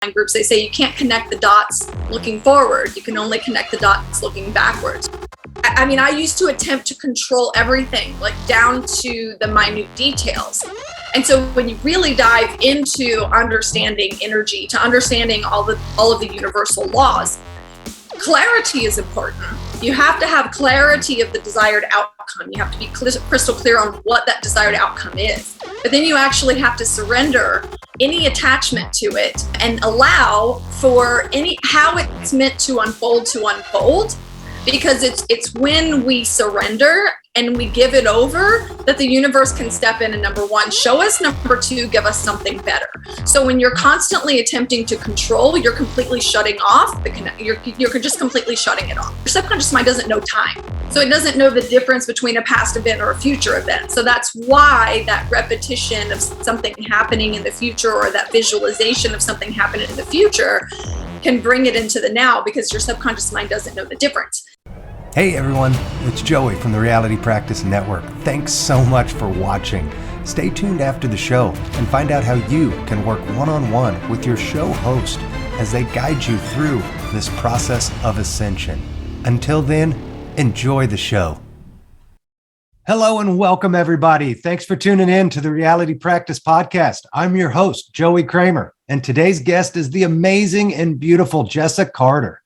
mastermind groups, they say you can't connect the dots looking forward. You can only connect the dots looking backwards. I mean, I used to attempt to control everything, like down to the minute details. And so when you really dive into understanding energy, to understanding all of the universal laws, clarity is important. You have to have clarity of the desired outcome. You have to be crystal clear on what that desired outcome is. But then you actually have to surrender any attachment to it and allow for how it's meant to unfold. Because it's when we surrender and we give it over that the universe can step in and, number one, show us, number two, give us something better. So when you're constantly attempting to control, you're completely shutting off you're just completely shutting it off. Your subconscious mind doesn't know time. So it doesn't know the difference between a past event or a future event. So that's why that repetition of something happening in the future, or that visualization of something happening in the future, can bring it into the now, because your subconscious mind doesn't know the difference. Hey everyone, it's Joey from the Reality Practice Network. Thanks so much for watching. Stay tuned after the show and find out how you can work one-on-one with your show host as they guide you through this process of ascension. Until then, enjoy the show. Hello and welcome everybody. Thanks for tuning in to the Reality Practice Podcast. I'm your host, Joey Kramer, and today's guest is the amazing and beautiful Jessa Carter.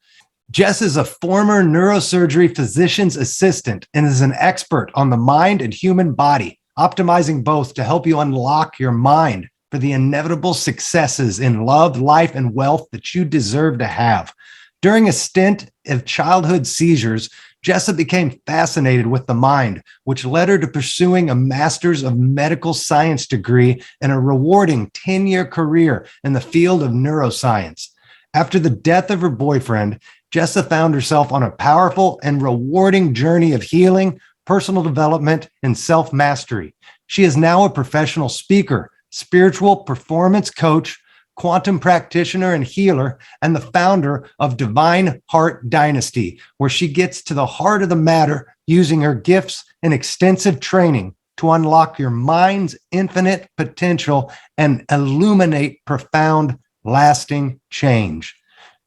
Jess is a former neurosurgery physician's assistant and is an expert on the mind and human body, optimizing both to help you unlock your mind for the inevitable successes in love, life, and wealth that you deserve to have. During a stint of childhood seizures, Jessa became fascinated with the mind, which led her to pursuing a Master's of Medical Science degree and a rewarding 10-year career in the field of neuroscience. After the death of her boyfriend, Jessa found herself on a powerful and rewarding journey of healing, personal development, and self-mastery. She is now a professional speaker, spiritual performance coach, quantum practitioner and healer, and the founder of Divine Heart Dynasty, where she gets to the heart of the matter using her gifts and extensive training to unlock your mind's infinite potential and illuminate profound, lasting change.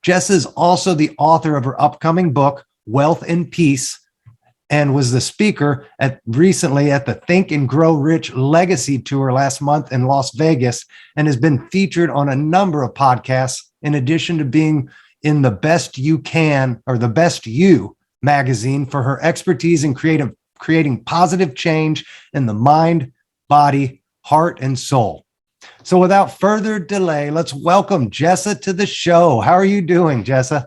Jess is also the author of her upcoming book, Wealth and Peace, and was the speaker recently at the Think and Grow Rich Legacy Tour last month in Las Vegas, and has been featured on a number of podcasts, in addition to being in the Best You Can, or the Best You magazine, for her expertise in creating positive change in the mind, body, heart, and soul. So without further delay, let's welcome Jessa to the show. How are you doing, Jessa?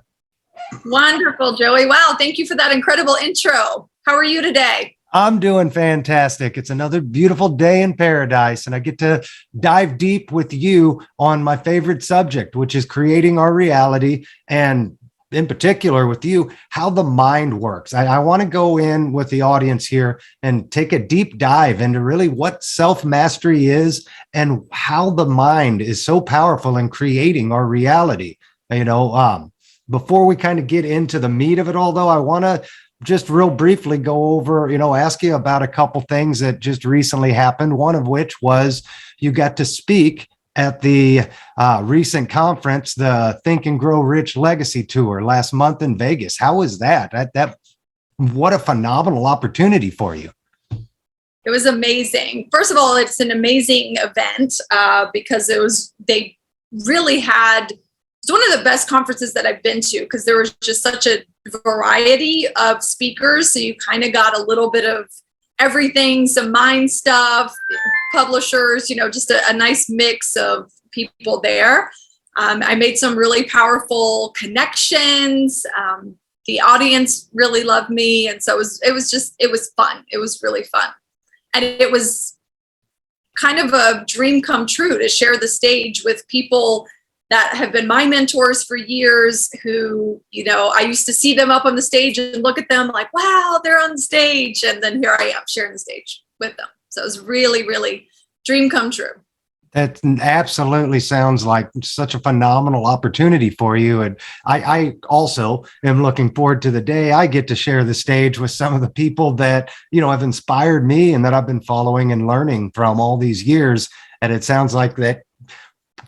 Wonderful, Joey. Wow, thank you for that incredible intro. How are you today? I'm doing fantastic. It's another beautiful day in paradise, and I get to dive deep with you on my favorite subject, which is creating our reality, and in particular with you, how the mind works. I want to go in with the audience here and take a deep dive into really what self-mastery is and how the mind is so powerful in creating our reality. Before we kind of get into the meat of it all, though, I want to just real briefly go over, ask you about a couple things that just recently happened. One of which was you got to speak at the recent conference, the Think and Grow Rich Legacy Tour last month in Vegas. How was that? What a phenomenal opportunity for you. It was amazing. First of all, it's an amazing event because they really had, it's one of the best conferences that I've been to, because there was just such a variety of speakers. So you kind of got a little bit of everything, some mind stuff, publishers, just a nice mix of people there. I made some really powerful connections. The audience really loved me. And so it was fun. It was really fun. And it was kind of a dream come true to share the stage with people that have been my mentors for years, who, I used to see them up on the stage and look at them like, wow, they're on the stage. And then here I am sharing the stage with them. So it was really, really dream come true. That absolutely sounds like such a phenomenal opportunity for you. And I also am looking forward to the day I get to share the stage with some of the people that, have inspired me and that I've been following and learning from all these years. And it sounds like that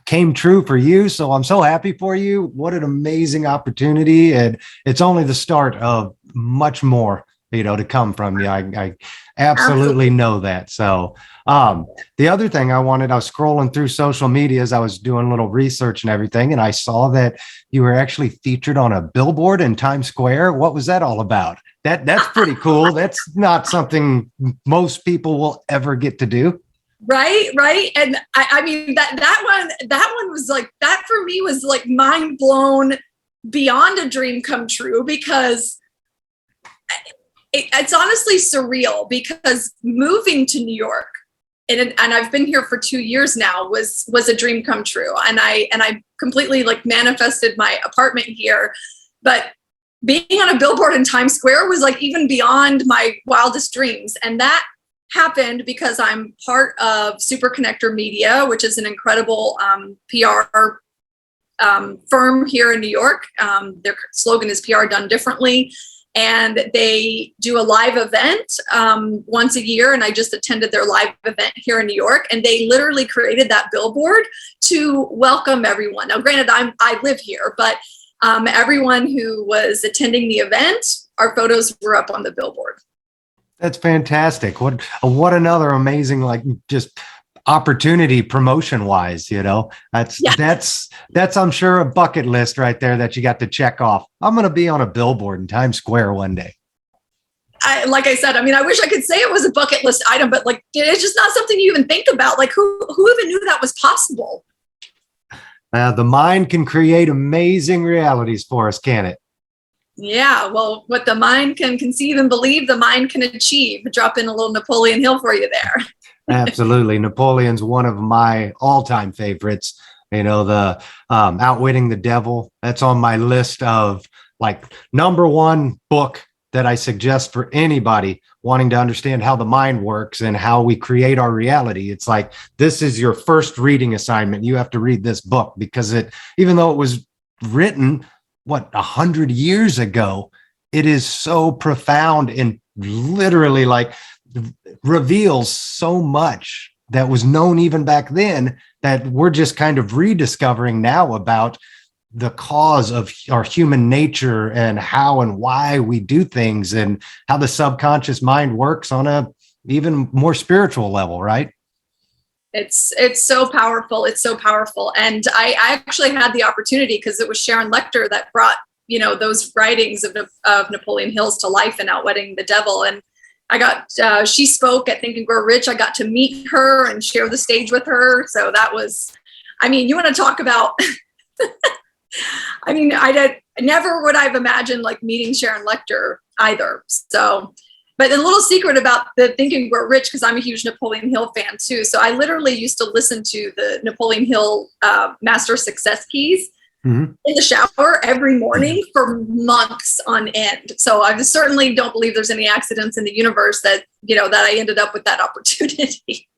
came true for you. So I'm so happy for you. What an amazing opportunity. And it's only the start of much more, to come from you. I absolutely know that. So the other thing I was scrolling through social media as I was doing a little research and everything, and I saw that you were actually featured on a billboard in Times Square. What was that all about? That's pretty cool. That's not something most people will ever get to do. Right. And I mean, that one was like, that for me was like mind blown, beyond a dream come true, because it's honestly surreal, because moving to New York, and I've been here for 2 years now, was a dream come true. And I completely like manifested my apartment here, but being on a billboard in Times Square was like even beyond my wildest dreams. And that happened because I'm part of Superconnector Media, which is an incredible PR firm here in New York. Their slogan is PR done differently. And they do a live event once a year. And I just attended their live event here in New York. And they literally created that billboard to welcome everyone. Now, granted, I live here, but everyone who was attending the event, our photos were up on the billboard. That's fantastic. What another amazing, like, just opportunity promotion wise, that's I'm sure a bucket list right there that you got to check off. I'm going to be on a billboard in Times Square one day. Like I said, I mean, I wish I could say it was a bucket list item, but like, it's just not something you even think about. Like who even knew that was possible? The mind can create amazing realities for us, can it? Yeah, well, what the mind can conceive and believe, the mind can achieve. Drop in a little Napoleon Hill for you there. Absolutely. Napoleon's one of my all-time favorites. The Outwitting the Devil. That's on my list of like number one book that I suggest for anybody wanting to understand how the mind works and how we create our reality. It's like, this is your first reading assignment. You have to read this book because even though it was written 100 years ago, it is so profound and literally like reveals so much that was known even back then that we're just kind of rediscovering now about the cause of our human nature and how and why we do things and how the subconscious mind works on a even more spiritual level, right? It's so powerful. It's so powerful. And I actually had the opportunity, because it was Sharon Lecter that brought, those writings of Napoleon Hill's to life in Outwitting the Devil. And she spoke at Think and Grow Rich. I got to meet her and share the stage with her. So that was, I mean, you want to talk about, I mean, never would I've imagined like meeting Sharon Lecter either. So, but a little secret about the Think and Grow Rich, because I'm a huge Napoleon Hill fan too. So I literally used to listen to the Napoleon Hill Master Success Keys in the shower every morning for months on end. So I certainly don't believe there's any accidents in the universe that I ended up with that opportunity.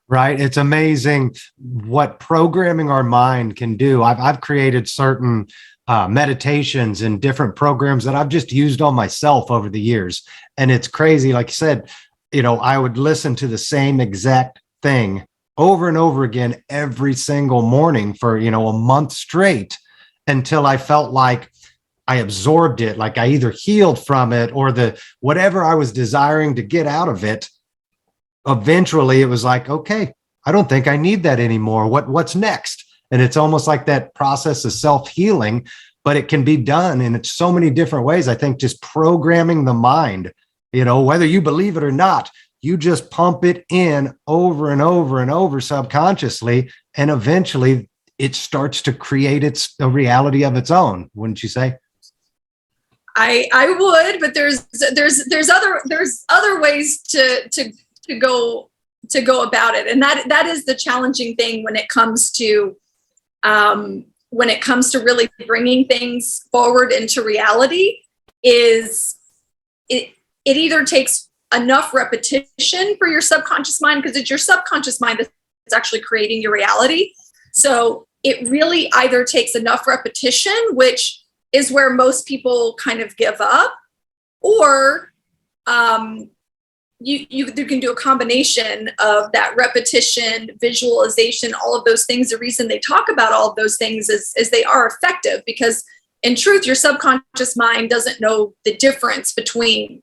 Right. It's amazing what programming our mind can do. I've created certain meditations and different programs that I've just used on myself over the years. And it's crazy. Like you said, I would listen to the same exact thing over and over again every single morning for, a month straight until I felt like I absorbed it, like I either healed from it or whatever I was desiring to get out of it. Eventually it was like, okay, I don't think I need that anymore. What's next? And it's almost like that process of self-healing, but it can be done in so many different ways. I think just programming the mind, whether you believe it or not, you just pump it in over and over and over subconsciously. And eventually it starts to create a reality of its own. Wouldn't you say? I would, but there's other ways to go about it, and that is the challenging thing when it comes to really bringing things forward into reality. Is it either takes enough repetition for your subconscious mind, because it's your subconscious mind that's actually creating your reality. So it really either takes enough repetition, which is where most people kind of give up, or you can do a combination of that repetition, visualization, all of those things. The reason they talk about all of those things is they are effective, because in truth, your subconscious mind doesn't know the difference between,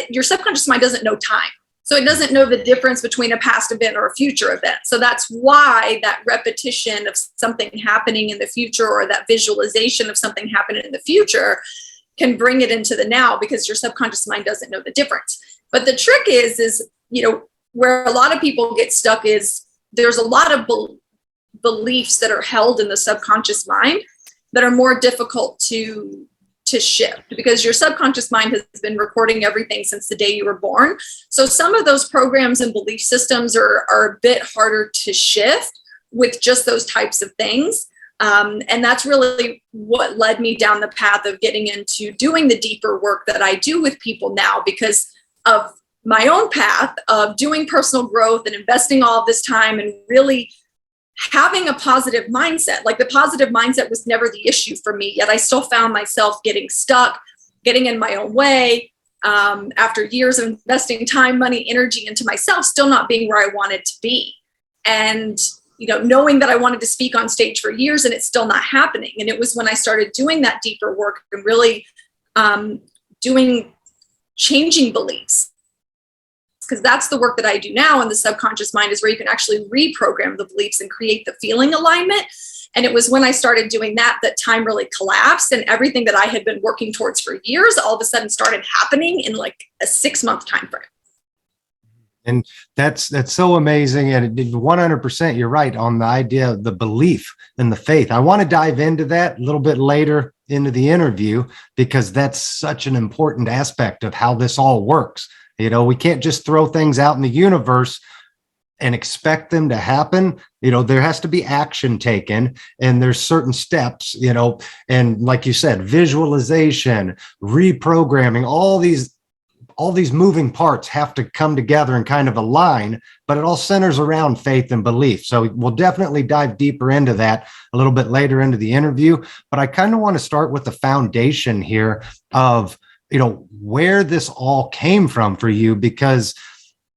your subconscious mind doesn't know time. So it doesn't know the difference between a past event or a future event. So that's why that repetition of something happening in the future, or that visualization of something happening in the future, can bring it into the now, because your subconscious mind doesn't know the difference. But the trick is, where a lot of people get stuck is there's a lot of beliefs that are held in the subconscious mind that are more difficult to shift, because your subconscious mind has been recording everything since the day you were born. So some of those programs and belief systems are a bit harder to shift with just those types of things. And that's really what led me down the path of getting into doing the deeper work that I do with people now, because of my own path of doing personal growth and investing all of this time and really having a positive mindset. Like, the positive mindset was never the issue for me, yet I still found myself getting stuck, getting in my own way, after years of investing time, money, energy into myself, still not being where I wanted to be. And knowing that I wanted to speak on stage for years and it's still not happening. And it was when I started doing that deeper work and really changing beliefs, because that's the work that I do now in the subconscious mind, is where you can actually reprogram the beliefs and create the feeling alignment. And it was when I started doing that time really collapsed, and everything that I had been working towards for years all of a sudden started happening in like a 6-month time frame. And that's so amazing. And 100%, you're right on the idea of the belief and the faith. I want to dive into that a little bit later into the interview, because that's such an important aspect of how this all works. We can't just throw things out in the universe and expect them to happen. There has to be action taken, and there's certain steps, and like you said, visualization, reprogramming, all these moving parts have to come together and kind of align, but it all centers around faith and belief. So we'll definitely dive deeper into that a little bit later into the interview. But I kind of want to start with the foundation here of, where this all came from for you, because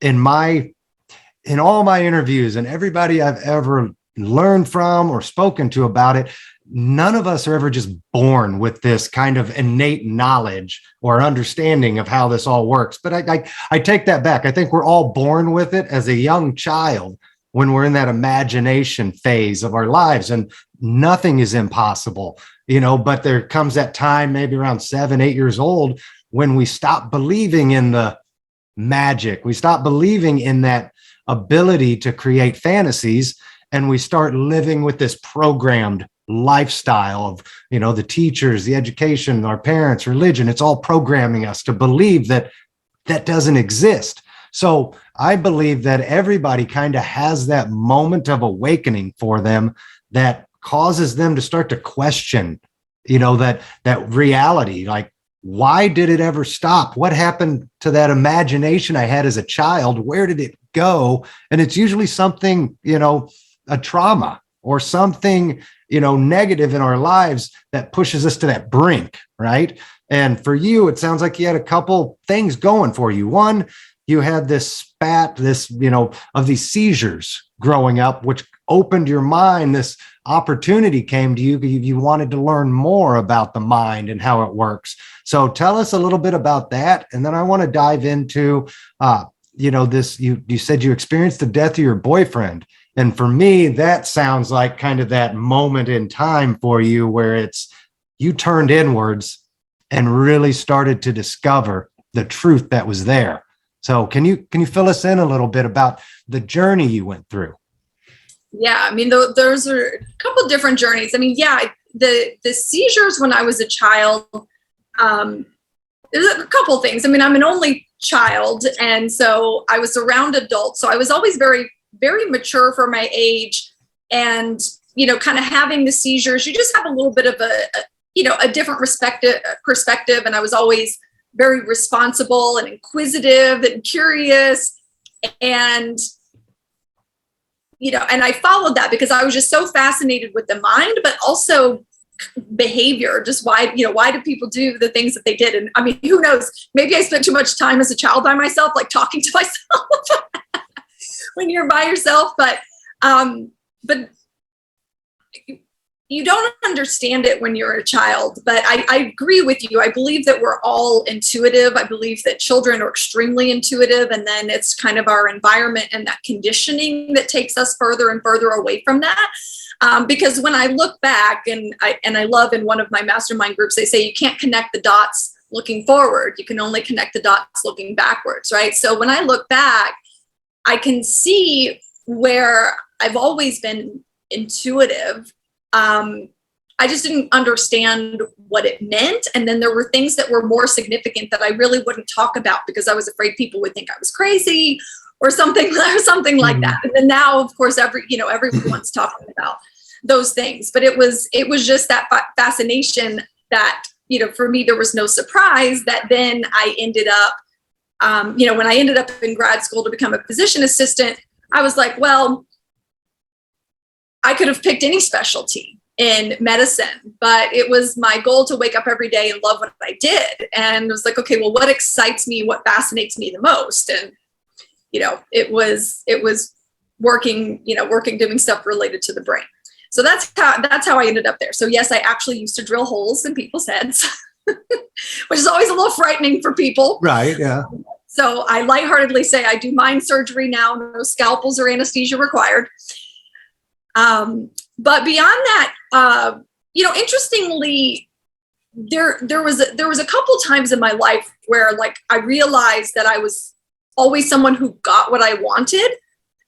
in all my interviews and everybody I've ever learned from or spoken to about it, none of us are ever just born with this kind of innate knowledge or understanding of how this all works. But I take that back. I think we're all born with it as a young child when we're in that imagination phase of our lives, and nothing is impossible, but there comes that time, maybe around 7, 8 years old, when we stop believing in the magic. We stop believing in that ability to create fantasies, and we start living with this programmed lifestyle of, the teachers, the education, our parents, religion. It's all programming us to believe that doesn't exist. So I believe that everybody kind of has that moment of awakening for them that causes them to start to question, that reality. Like, why did it ever stop? What happened to that imagination I had as a child? Where did it go? And it's usually something, a trauma or something, negative in our lives that pushes us to that brink, right? And for you, it sounds like you had a couple things going for you. One, you had this of these seizures growing up, which opened your mind. This opportunity came to you. You wanted to learn more about the mind and how it works. So tell us a little bit about that. And then I want to dive into, this, you said you experienced the death of your boyfriend. And for me, that sounds like kind of that moment in time for you where you turned inwards and really started to discover the truth that was there. So can you fill us in a little bit about the journey you went through? Yeah, those are a couple different journeys. The seizures when I was a child, there's a couple things. I'm an only child, and so I was around adults. So I was always very, very mature for my age, and kind of having the seizures, you just have a little bit of a different perspective. And I was always very responsible and inquisitive and curious, and and I followed that because I was just so fascinated with the mind, but also behavior, just why do people do the things that they did? And I mean, who knows, maybe I spent too much time as a child by myself, like talking to myself when you're by yourself, but you don't understand it when you're a child. But I agree with you. I believe that we're all intuitive. I believe that children are extremely intuitive, and then it's kind of our environment and that conditioning that takes us further and further away from that. Because when I look back, and I love, in one of my mastermind groups, they say you can't connect the dots looking forward. You can only connect the dots looking backwards, right? So when I look back, I can see where I've always been intuitive. I just didn't understand what it meant. And then there were things that were more significant that I really wouldn't talk about because I was afraid people would think I was crazy or something like that. And then now, of course, everyone's talking about those things. But it was just that fascination that, for me, there was no surprise that then I ended up, when I ended up in grad school to become a physician assistant, I was like, well, I could have picked any specialty in medicine, but it was my goal to wake up every day and love what I did. And it was like, okay, well, what excites me? What fascinates me the most? And, it was working, doing stuff related to the brain. So that's how I ended up there. So yes, I actually used to drill holes in people's heads, which is always a little frightening for people. Right. Yeah. So I lightheartedly say I do mind surgery now. No scalpels or anesthesia required. But beyond that, interestingly, there was a couple times in my life where, like, I realized that I was always someone who got what I wanted.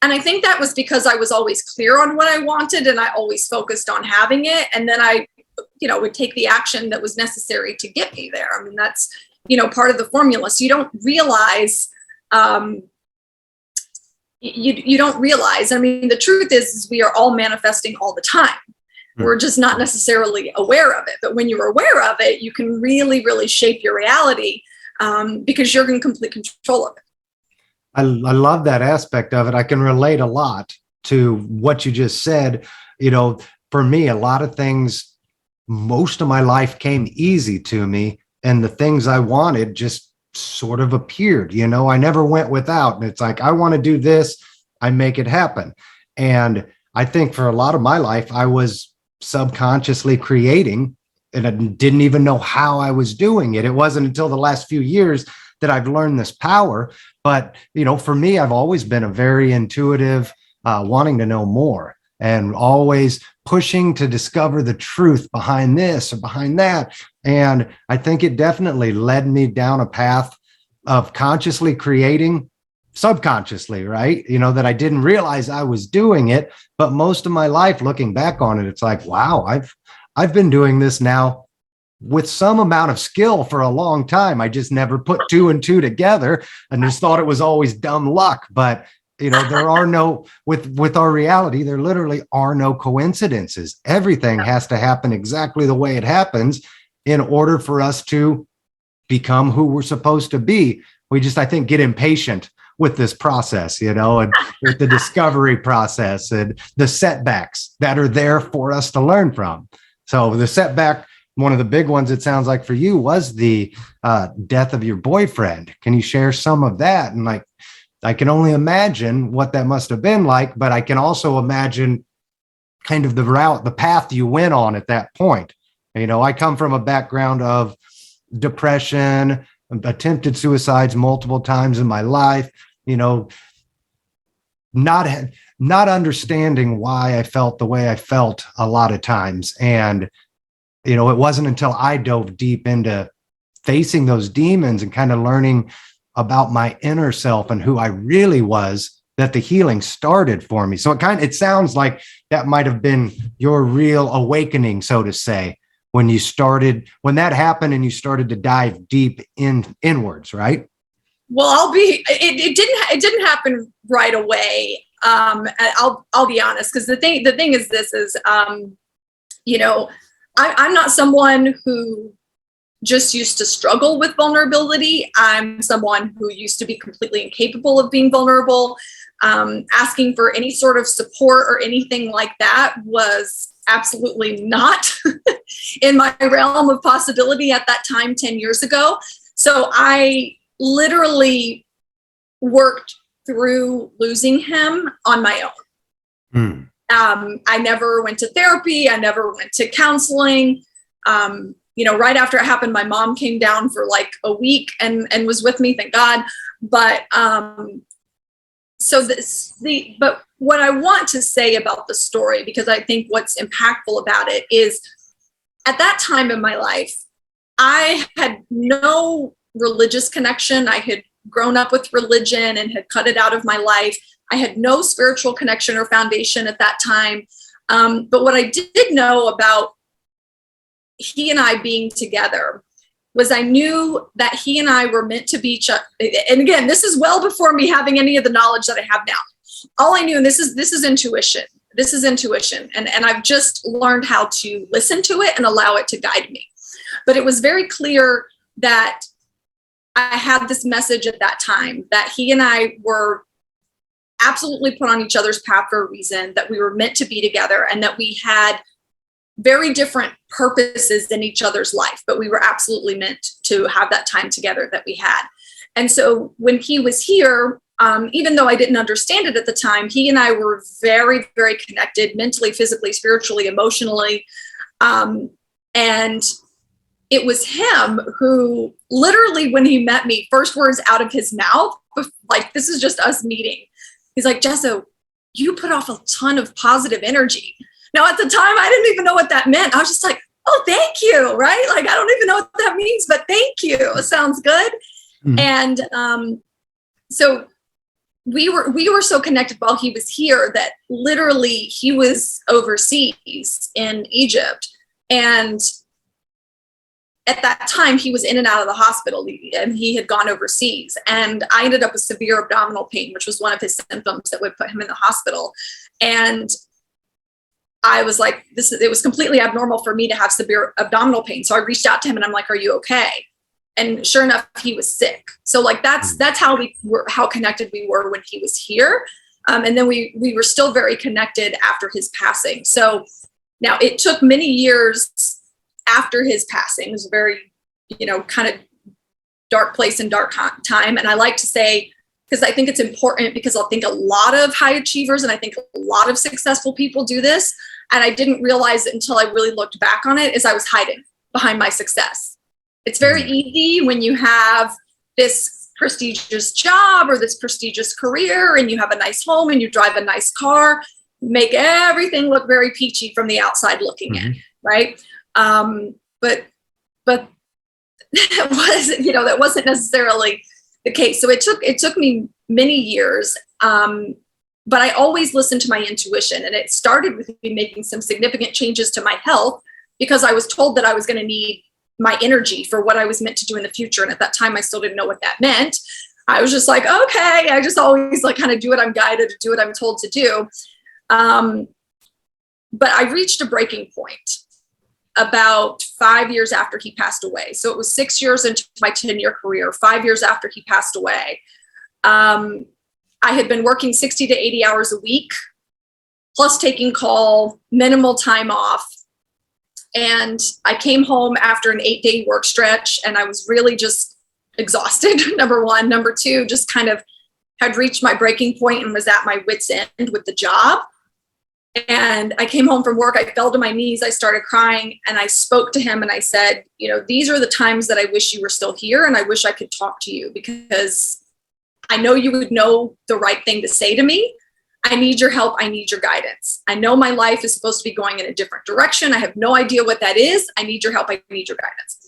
And I think that was because I was always clear on what I wanted and I always focused on having it. And then I, would take the action that was necessary to get me there. I mean, that's, part of the formula. So you don't realize, you don't realize, I mean, the truth is we are all manifesting all the time. We're just not necessarily aware of it. But when you're aware of it, you can really, really shape your reality because you're in complete control of it. I love that aspect of it. I can relate a lot to what you just said. For me, a lot of things, most of my life came easy to me, and the things I wanted just sort of appeared. I never went without. And it's like, I want to do this, I make it happen. And I think for a lot of my life, I was subconsciously creating, and I didn't even know how I was doing it. It wasn't until the last few years that I've learned this power. But, for me, I've always been a very intuitive, wanting to know more and always pushing to discover the truth behind this or behind that. And I think it definitely led me down a path of consciously creating subconsciously, right? That I didn't realize I was doing it. But most of my life, looking back on it, it's like, wow, I've been doing this now with some amount of skill for a long time. I just never put two and two together and just thought it was always dumb luck. But, there are no, with our reality, there literally are no coincidences. Everything has to happen exactly the way it happens in order for us to become who we're supposed to be. We just, I think, get impatient with this process, and with the discovery process and the setbacks that are there for us to learn from. So the setback, one of the big ones, it sounds like for you, was the death of your boyfriend. Can you share some of that? And I can only imagine what that must have been like, but I can also imagine kind of the path you went on at that point. I come from a background of depression, attempted suicides multiple times in my life, not understanding why I felt the way I felt a lot of times. And, it wasn't until I dove deep into facing those demons and kind of learning about my inner self and who I really was that the healing started for me. So it sounds like that might have been your real awakening, so to say, when that happened and you started to dive deep inwards, right? Well, it didn't happen right away. I'll be honest, because the thing is, this is, I'm not someone who just used to struggle with vulnerability. I'm someone who used to be completely incapable of being vulnerable. Asking for any sort of support or anything like that was absolutely not in my realm of possibility at that time, 10 years ago. So I literally worked through losing him on my own. I never went to therapy. I never went to counseling. Right after it happened, my mom came down for like a week and was with me, thank God. But but what I want to say about the story, because I think what's impactful about it is, at that time in my life, I had no religious connection. I had grown up with religion and had cut it out of my life. I had no spiritual connection or foundation at that time. But what I did know about he and I being together was I knew that he and I were meant to be each other. And again, this is well before me having any of the knowledge that I have now. All I knew, and this is intuition. This is intuition. And I've just learned how to listen to it and allow it to guide me. But it was very clear that I had this message at that time that he and I were absolutely put on each other's path for a reason, that we were meant to be together, and that we had very different purposes in each other's life, but we were absolutely meant to have that time together that we had. And so when he was here, even though I didn't understand it at the time, he and I were very, very connected mentally, physically, spiritually, emotionally. And it was him who literally, when he met me, first words out of his mouth, like, this is just us meeting. He's like, Jessa, you put off a ton of positive energy. Now, at the time, I didn't even know what that meant. I was just like, oh, thank you, right? Like, I don't even know what that means, but thank you. It sounds good. Mm-hmm. And so we were so connected while he was here that literally he was overseas in Egypt. And at that time, he was in and out of the hospital, and he had gone overseas. And I ended up with severe abdominal pain, which was one of his symptoms that would put him in the hospital. And I was like, it was completely abnormal for me to have severe abdominal pain. So I reached out to him and I'm like, are you okay? And sure enough, he was sick. So like, that's how connected we were when he was here. And then we were still very connected after his passing. So now it took many years after his passing. It was a very, kind of dark place and dark time. And I like to say, because I think it's important, because I think a lot of high achievers and I think a lot of successful people do this. And I didn't realize it until I really looked back on it, is I was hiding behind my success. It's very easy when you have this prestigious job or this prestigious career and you have a nice home and you drive a nice car, make everything look very peachy from the outside looking in, right? But that wasn't necessarily the case. So it took me many years, but I always listened to my intuition, and it started with me making some significant changes to my health because I was told that I was going to need my energy for what I was meant to do in the future. And at that time, I still didn't know what that meant. I was just like, okay, I just always like kind of do what I'm guided to do, what I'm told to do. But I reached a breaking point about 5 years after he passed away. So it was 6 years into my 10-year career, 5 years after he passed away. I had been working 60 to 80 hours a week, plus taking call, minimal time off. And I came home after an 8-day work stretch, and I was really just exhausted, number one. Number two, just kind of had reached my breaking point and was at my wit's end with the job. And I came home from work, I fell to my knees, I started crying, and I spoke to him and I said, these are the times that I wish you were still here, and I wish I could talk to you because I know you would know the right thing to say to me. I need your help. I need your guidance. I know my life is supposed to be going in a different direction. I have no idea what that is. I need your help. I need your guidance.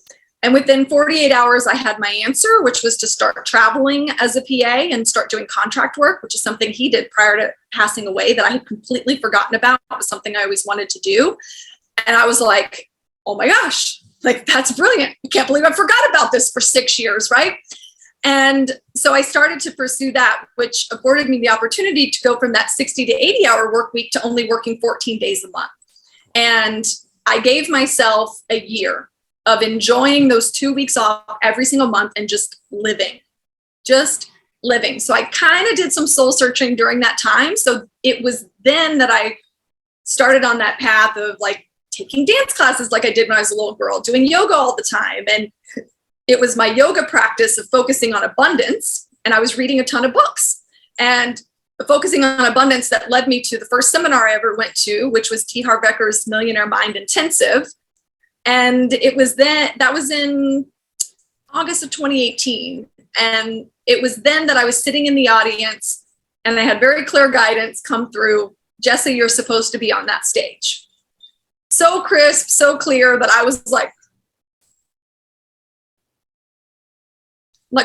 And within 48 hours, I had my answer, which was to start traveling as a PA and start doing contract work, which is something he did prior to passing away that I had completely forgotten about. It was something I always wanted to do. And I was like, oh my gosh, like, that's brilliant. I can't believe I forgot about this for 6 years, right? And so I started to pursue that, which afforded me the opportunity to go from that 60 to 80 hour work week to only working 14 days a month. And I gave myself a year of enjoying those 2 weeks off every single month and just living. So I kind of did some soul searching during that time. So it was then that I started on that path of like taking dance classes like I did when I was a little girl, doing yoga all the time. And it was my yoga practice of focusing on abundance. And I was reading a ton of books. And the focusing on abundance that led me to the first seminar I ever went to, which was T. Harv Ekker's Millionaire Mind Intensive. And it was then, that was in August of 2018. And it was then that I was sitting in the audience and I had very clear guidance come through. Jessa, you're supposed to be on that stage. So crisp, so clear that I was like,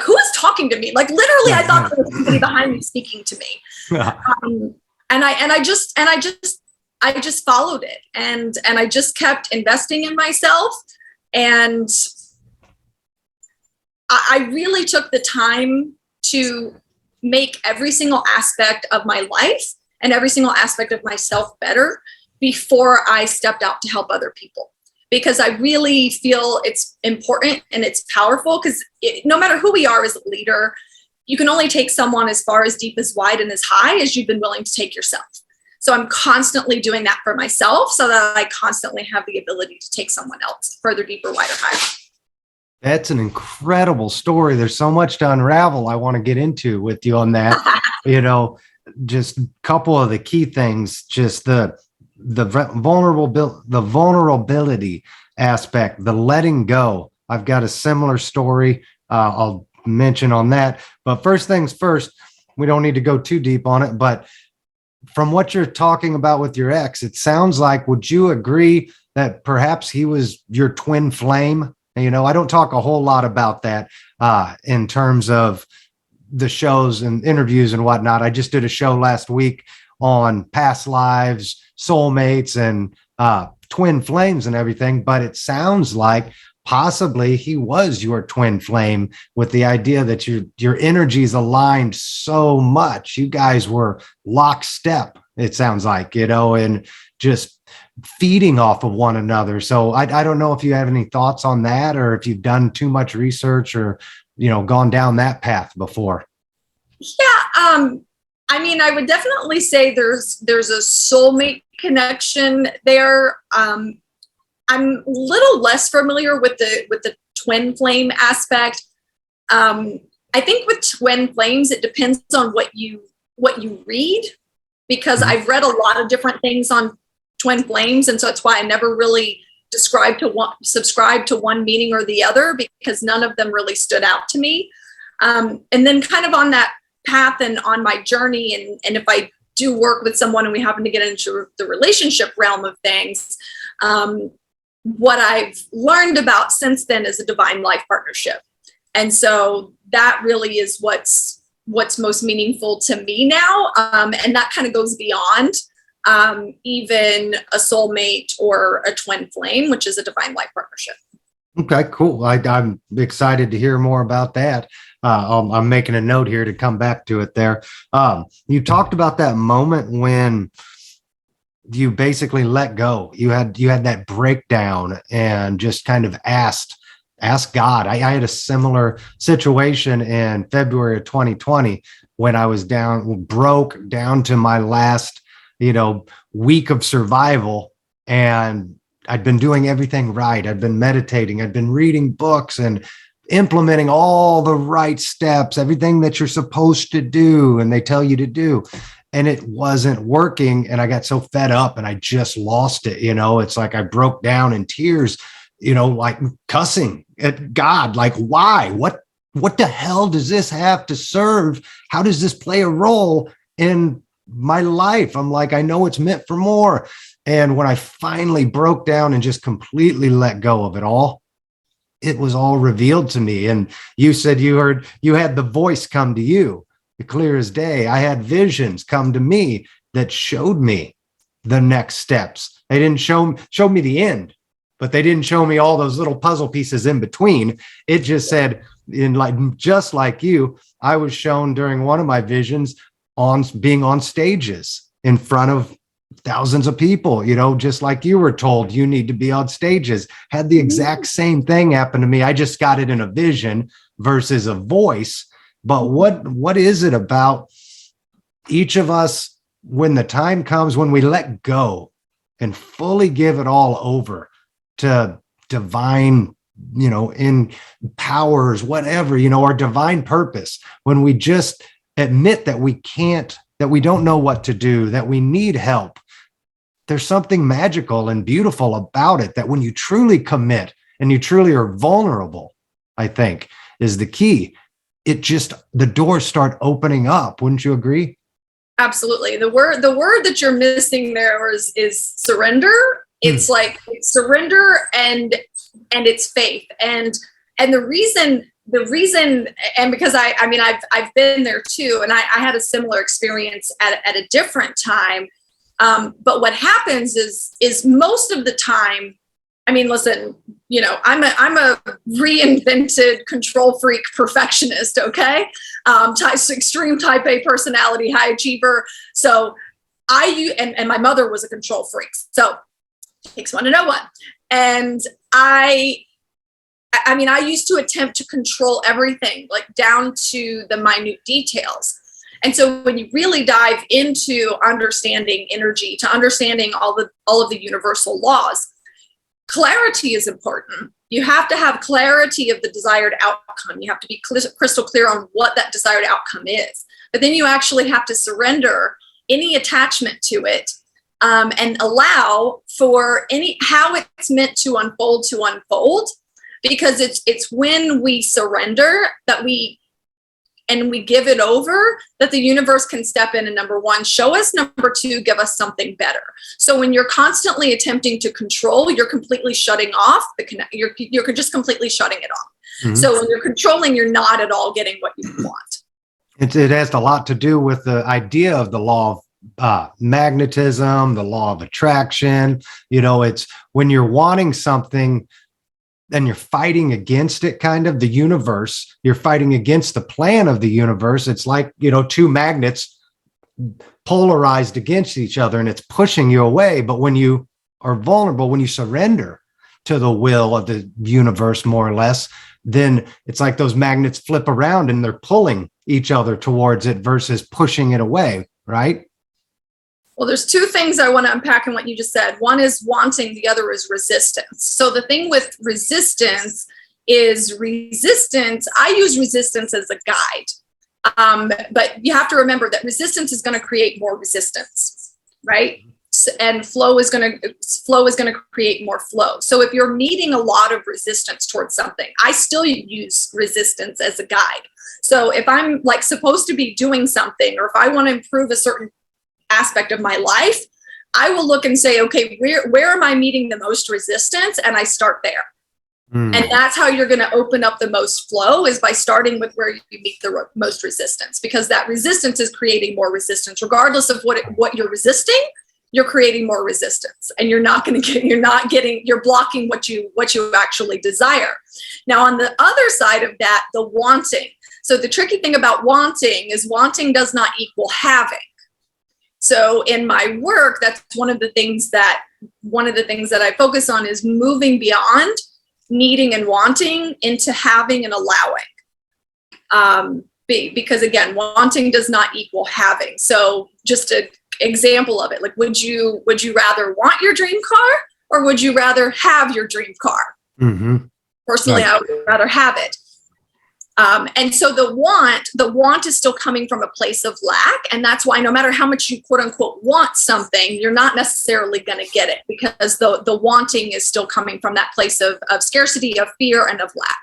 who is talking to me? Like literally, I thought there was somebody behind me speaking to me. And I just followed it, and I just kept investing in myself, and I really took the time to make every single aspect of my life and every single aspect of myself better before I stepped out to help other people. Because I really feel it's important and it's powerful, because no matter who we are as a leader, you can only take someone as far, as deep, as wide, and as high as you've been willing to take yourself. So I'm constantly doing that for myself so that I constantly have the ability to take someone else further, deeper, wider, higher. That's an incredible story. There's so much to unravel I want to get into with you on that. Just a couple of the key things, just the vulnerability aspect, the letting go. I've got a similar story I'll mention on that. But first things first, we don't need to go too deep on it. But from what you're talking about with your ex, it sounds like, would you agree that perhaps he was your twin flame? I don't talk a whole lot about that in terms of the shows and interviews and whatnot. I just did a show last week on past lives, soulmates, and twin flames and everything. But it sounds like possibly he was your twin flame, with the idea that your energies aligned so much. You guys were lockstep, it sounds like, and just feeding off of one another. So I don't know if you have any thoughts on that, or if you've done too much research or, gone down that path before. Yeah. I would definitely say there's a soulmate connection there. I'm a little less familiar with the twin flame aspect. I think with twin flames, it depends on what you read, because I've read a lot of different things on twin flames, and so that's why I never really subscribe to one meaning or the other, because none of them really stood out to me. And then kind of on that path and on my journey, and if I do work with someone and we happen to get into the relationship realm of things, what I've learned about since then is a divine life partnership. And so that really is what's most meaningful to me now. And that kind of goes beyond even a soulmate or a twin flame, which is a divine life partnership. Okay, cool. I'm excited to hear more about that. I'm making a note here to come back to it there. You talked about that moment when you basically let go. You had that breakdown and just kind of asked God. I had a similar situation in February of 2020 when I was broke down to my last, week of survival, and I'd been doing everything right. I'd been meditating. I'd been reading books and implementing all the right steps, everything that you're supposed to do and they tell you to do. And it wasn't working. And I got so fed up and I just lost it. It's like I broke down in tears, like cussing at God. Like, why? What the hell does this have to serve? How does this play a role in my life? I'm like, I know it's meant for more. And when I finally broke down and just completely let go of it all, it was all revealed to me. And you said you had the voice come to you, clear as day. I had visions come to me that showed me the next steps. They didn't show me the end, but they didn't show me all those little puzzle pieces in between. It just said, just like you, I was shown during one of my visions on being on stages in front of thousands of people, just like you were told you need to be on stages. Had the exact same thing happen to me. I just got it in a vision versus a voice. But what is it about each of us when the time comes when we let go and fully give it all over to divine, in powers, whatever, our divine purpose, when we just admit that we can't, that we don't know what to do, that we need help, there's something magical and beautiful about it, that when you truly commit and you truly are vulnerable, I think is the key. The doors start opening up. Wouldn't you agree? Absolutely. The word that you're missing there is surrender. It's like it's surrender and it's faith. And the reason, and because I've been there too, and I had a similar experience at a different time. But what happens is most of the time, listen, I'm a reinvented control freak perfectionist. Okay. Extreme type A personality, high achiever. So and my mother was a control freak. So takes one to know one. And I used to attempt to control everything, like down to the minute details. And so when you really dive into understanding energy, to understanding all of the universal laws, clarity is important. You have to have clarity of the desired outcome. You have to be crystal clear on what that desired outcome is. But then you actually have to surrender any attachment to it, and allow for how it's meant to unfold, because it's when we surrender that we give it over, that the universe can step in and, number one, show us, number two, give us something better. So when you're constantly attempting to control, you're completely shutting off you're just completely shutting it off. Mm-hmm. So when you're controlling, you're not at all getting what you want. It has a lot to do with the idea of the law of magnetism, the law of attraction. It's when you're wanting something, then you're fighting against it, kind of the universe. You're fighting against the plan of the universe. It's like, two magnets polarized against each other, and it's pushing you away. But when you are vulnerable, when you surrender to the will of the universe, more or less, then it's like those magnets flip around and they're pulling each other towards it versus pushing it away, right? Well, there's two things I want to unpack in what you just said. One is wanting, the other is resistance. So the thing with resistance is I use resistance as a guide. But you have to remember that resistance is going to create more resistance, right? And flow is going to create more flow. So if you're meeting a lot of resistance towards something, I still use resistance as a guide. So if I'm like supposed to be doing something, or if I want to improve a certain aspect of my life, I will look and say, okay, where am I meeting the most resistance? And I start there. And that's how you're going to open up the most flow, is by starting with where you meet the most resistance, because that resistance is creating more resistance. Regardless of what you're resisting, you're creating more resistance, and you're blocking what you actually desire. Now, on the other side of that, the wanting. So the tricky thing about wanting is wanting does not equal having. So in my work, that's one of the things that I focus on, is moving beyond needing and wanting into having and allowing. Because again, wanting does not equal having. So just an example of it, like, would you rather want your dream car, or would you rather have your dream car? Mm-hmm. Personally, right. I would rather have it. And so the want is still coming from a place of lack. And that's why no matter how much you quote unquote want something, you're not necessarily going to get it, because the wanting is still coming from that place of scarcity, of fear, and of lack.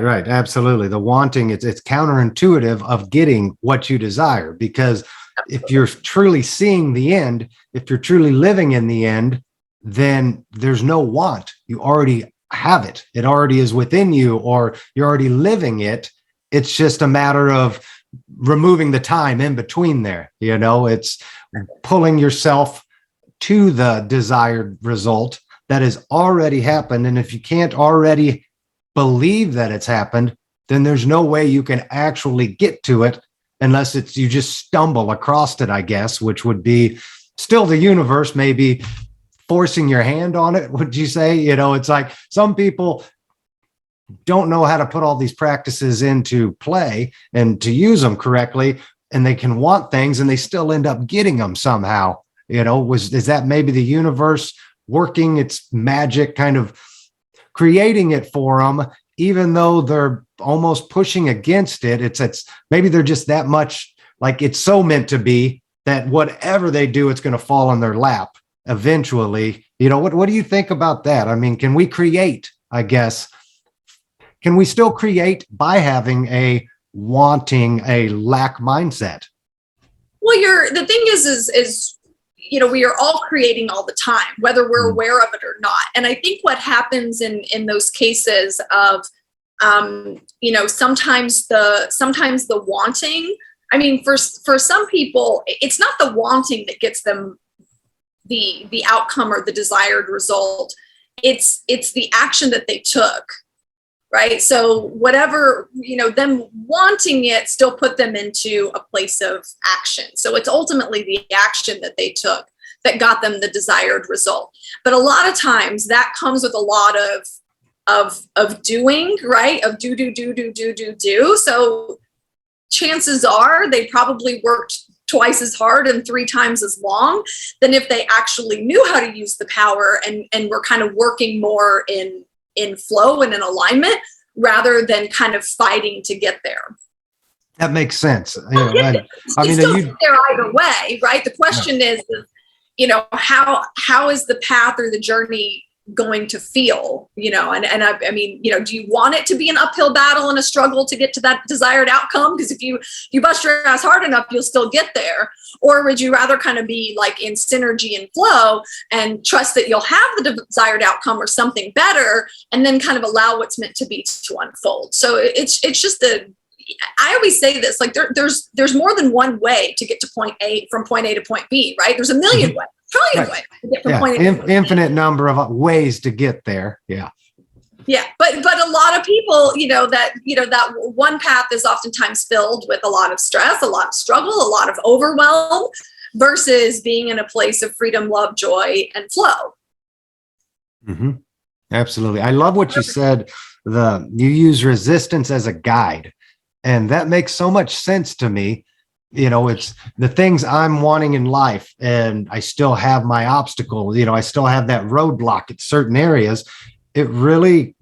Right. Absolutely. The wanting, it's counterintuitive of getting what you desire, because if you're truly seeing the end, if you're truly living in the end, then there's no want. You already have it. It already is within you, or you're already living it. It's just a matter of removing the time in between there. It's pulling yourself to the desired result that has already happened. And if you can't already believe that it's happened, then there's no way you can actually get to it, unless you just stumble across it, I guess, which would be still the universe maybe forcing your hand on it, would you say? It's like some people don't know how to put all these practices into play and to use them correctly, and they can want things and they still end up getting them somehow. Is that maybe the universe working its magic, kind of creating it for them, even though they're almost pushing against it? It's maybe they're just that much like it's so meant to be that whatever they do, it's going to fall on their lap eventually. What do you think about that? I mean, can we create, I guess, can we still create by having a lack mindset? Well, the thing is, we are all creating all the time, whether we're aware of it or not. And I think what happens in those cases of, sometimes the wanting, I mean, for some people, it's not the wanting that gets them the outcome or the desired result. It's the action that they took. Right. So whatever, them wanting it still put them into a place of action. So it's ultimately the action that they took that got them the desired result. But a lot of times that comes with a lot of doing, right? Of do. So chances are they probably worked twice as hard and 3 times as long than if they actually knew how to use the power and were kind of working more in flow and in alignment rather than kind of fighting to get there. That makes sense. You still get there either way, right? The question is, how is the path or the journey going to feel? I mean, do you want it to be an uphill battle and a struggle to get to that desired outcome? Because if you bust your ass hard enough, you'll still get there. Or would you rather kind of be like in synergy and flow and trust that you'll have the desired outcome or something better, and then kind of allow what's meant to be to unfold? So it's just I always say this, like there's more than one way to get to from point A to point B, right? There's a million ways, trillion ways to get from point A to point B. Infinite number of ways to get there. Yeah. Yeah. But a lot of people, that one path is oftentimes filled with a lot of stress, a lot of struggle, a lot of overwhelm versus being in a place of freedom, love, joy, and flow. Mm-hmm. Absolutely. I love what you said. You use resistance as a guide. And that makes so much sense to me. It's the things I'm wanting in life, and I still have my obstacle. I still have that roadblock at certain areas. It really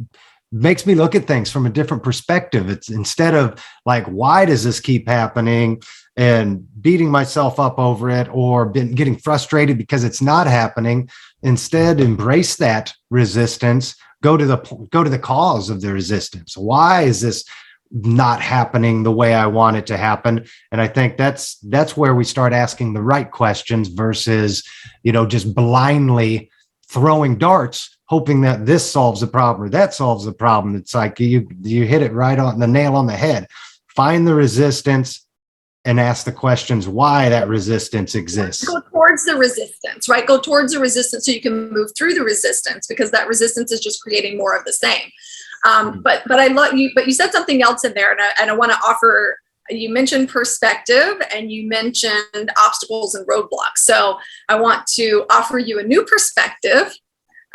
makes me look at things from a different perspective. It's instead of like, why does this keep happening, and beating myself up over it or getting frustrated because it's not happening. Instead, embrace that resistance. Go to the cause of the resistance. Why is this not happening the way I want it to happen? And I think that's where we start asking the right questions versus, just blindly throwing darts, hoping that this solves the problem or that solves the problem. It's like you hit it right on the nail on the head. Find the resistance and ask the questions why that resistance exists. Go towards the resistance, right? Go towards the resistance so you can move through the resistance, because that resistance is just creating more of the same. But I love you. But you said something else in there, and I want to offer. You mentioned perspective, and you mentioned obstacles and roadblocks. So I want to offer you a new perspective,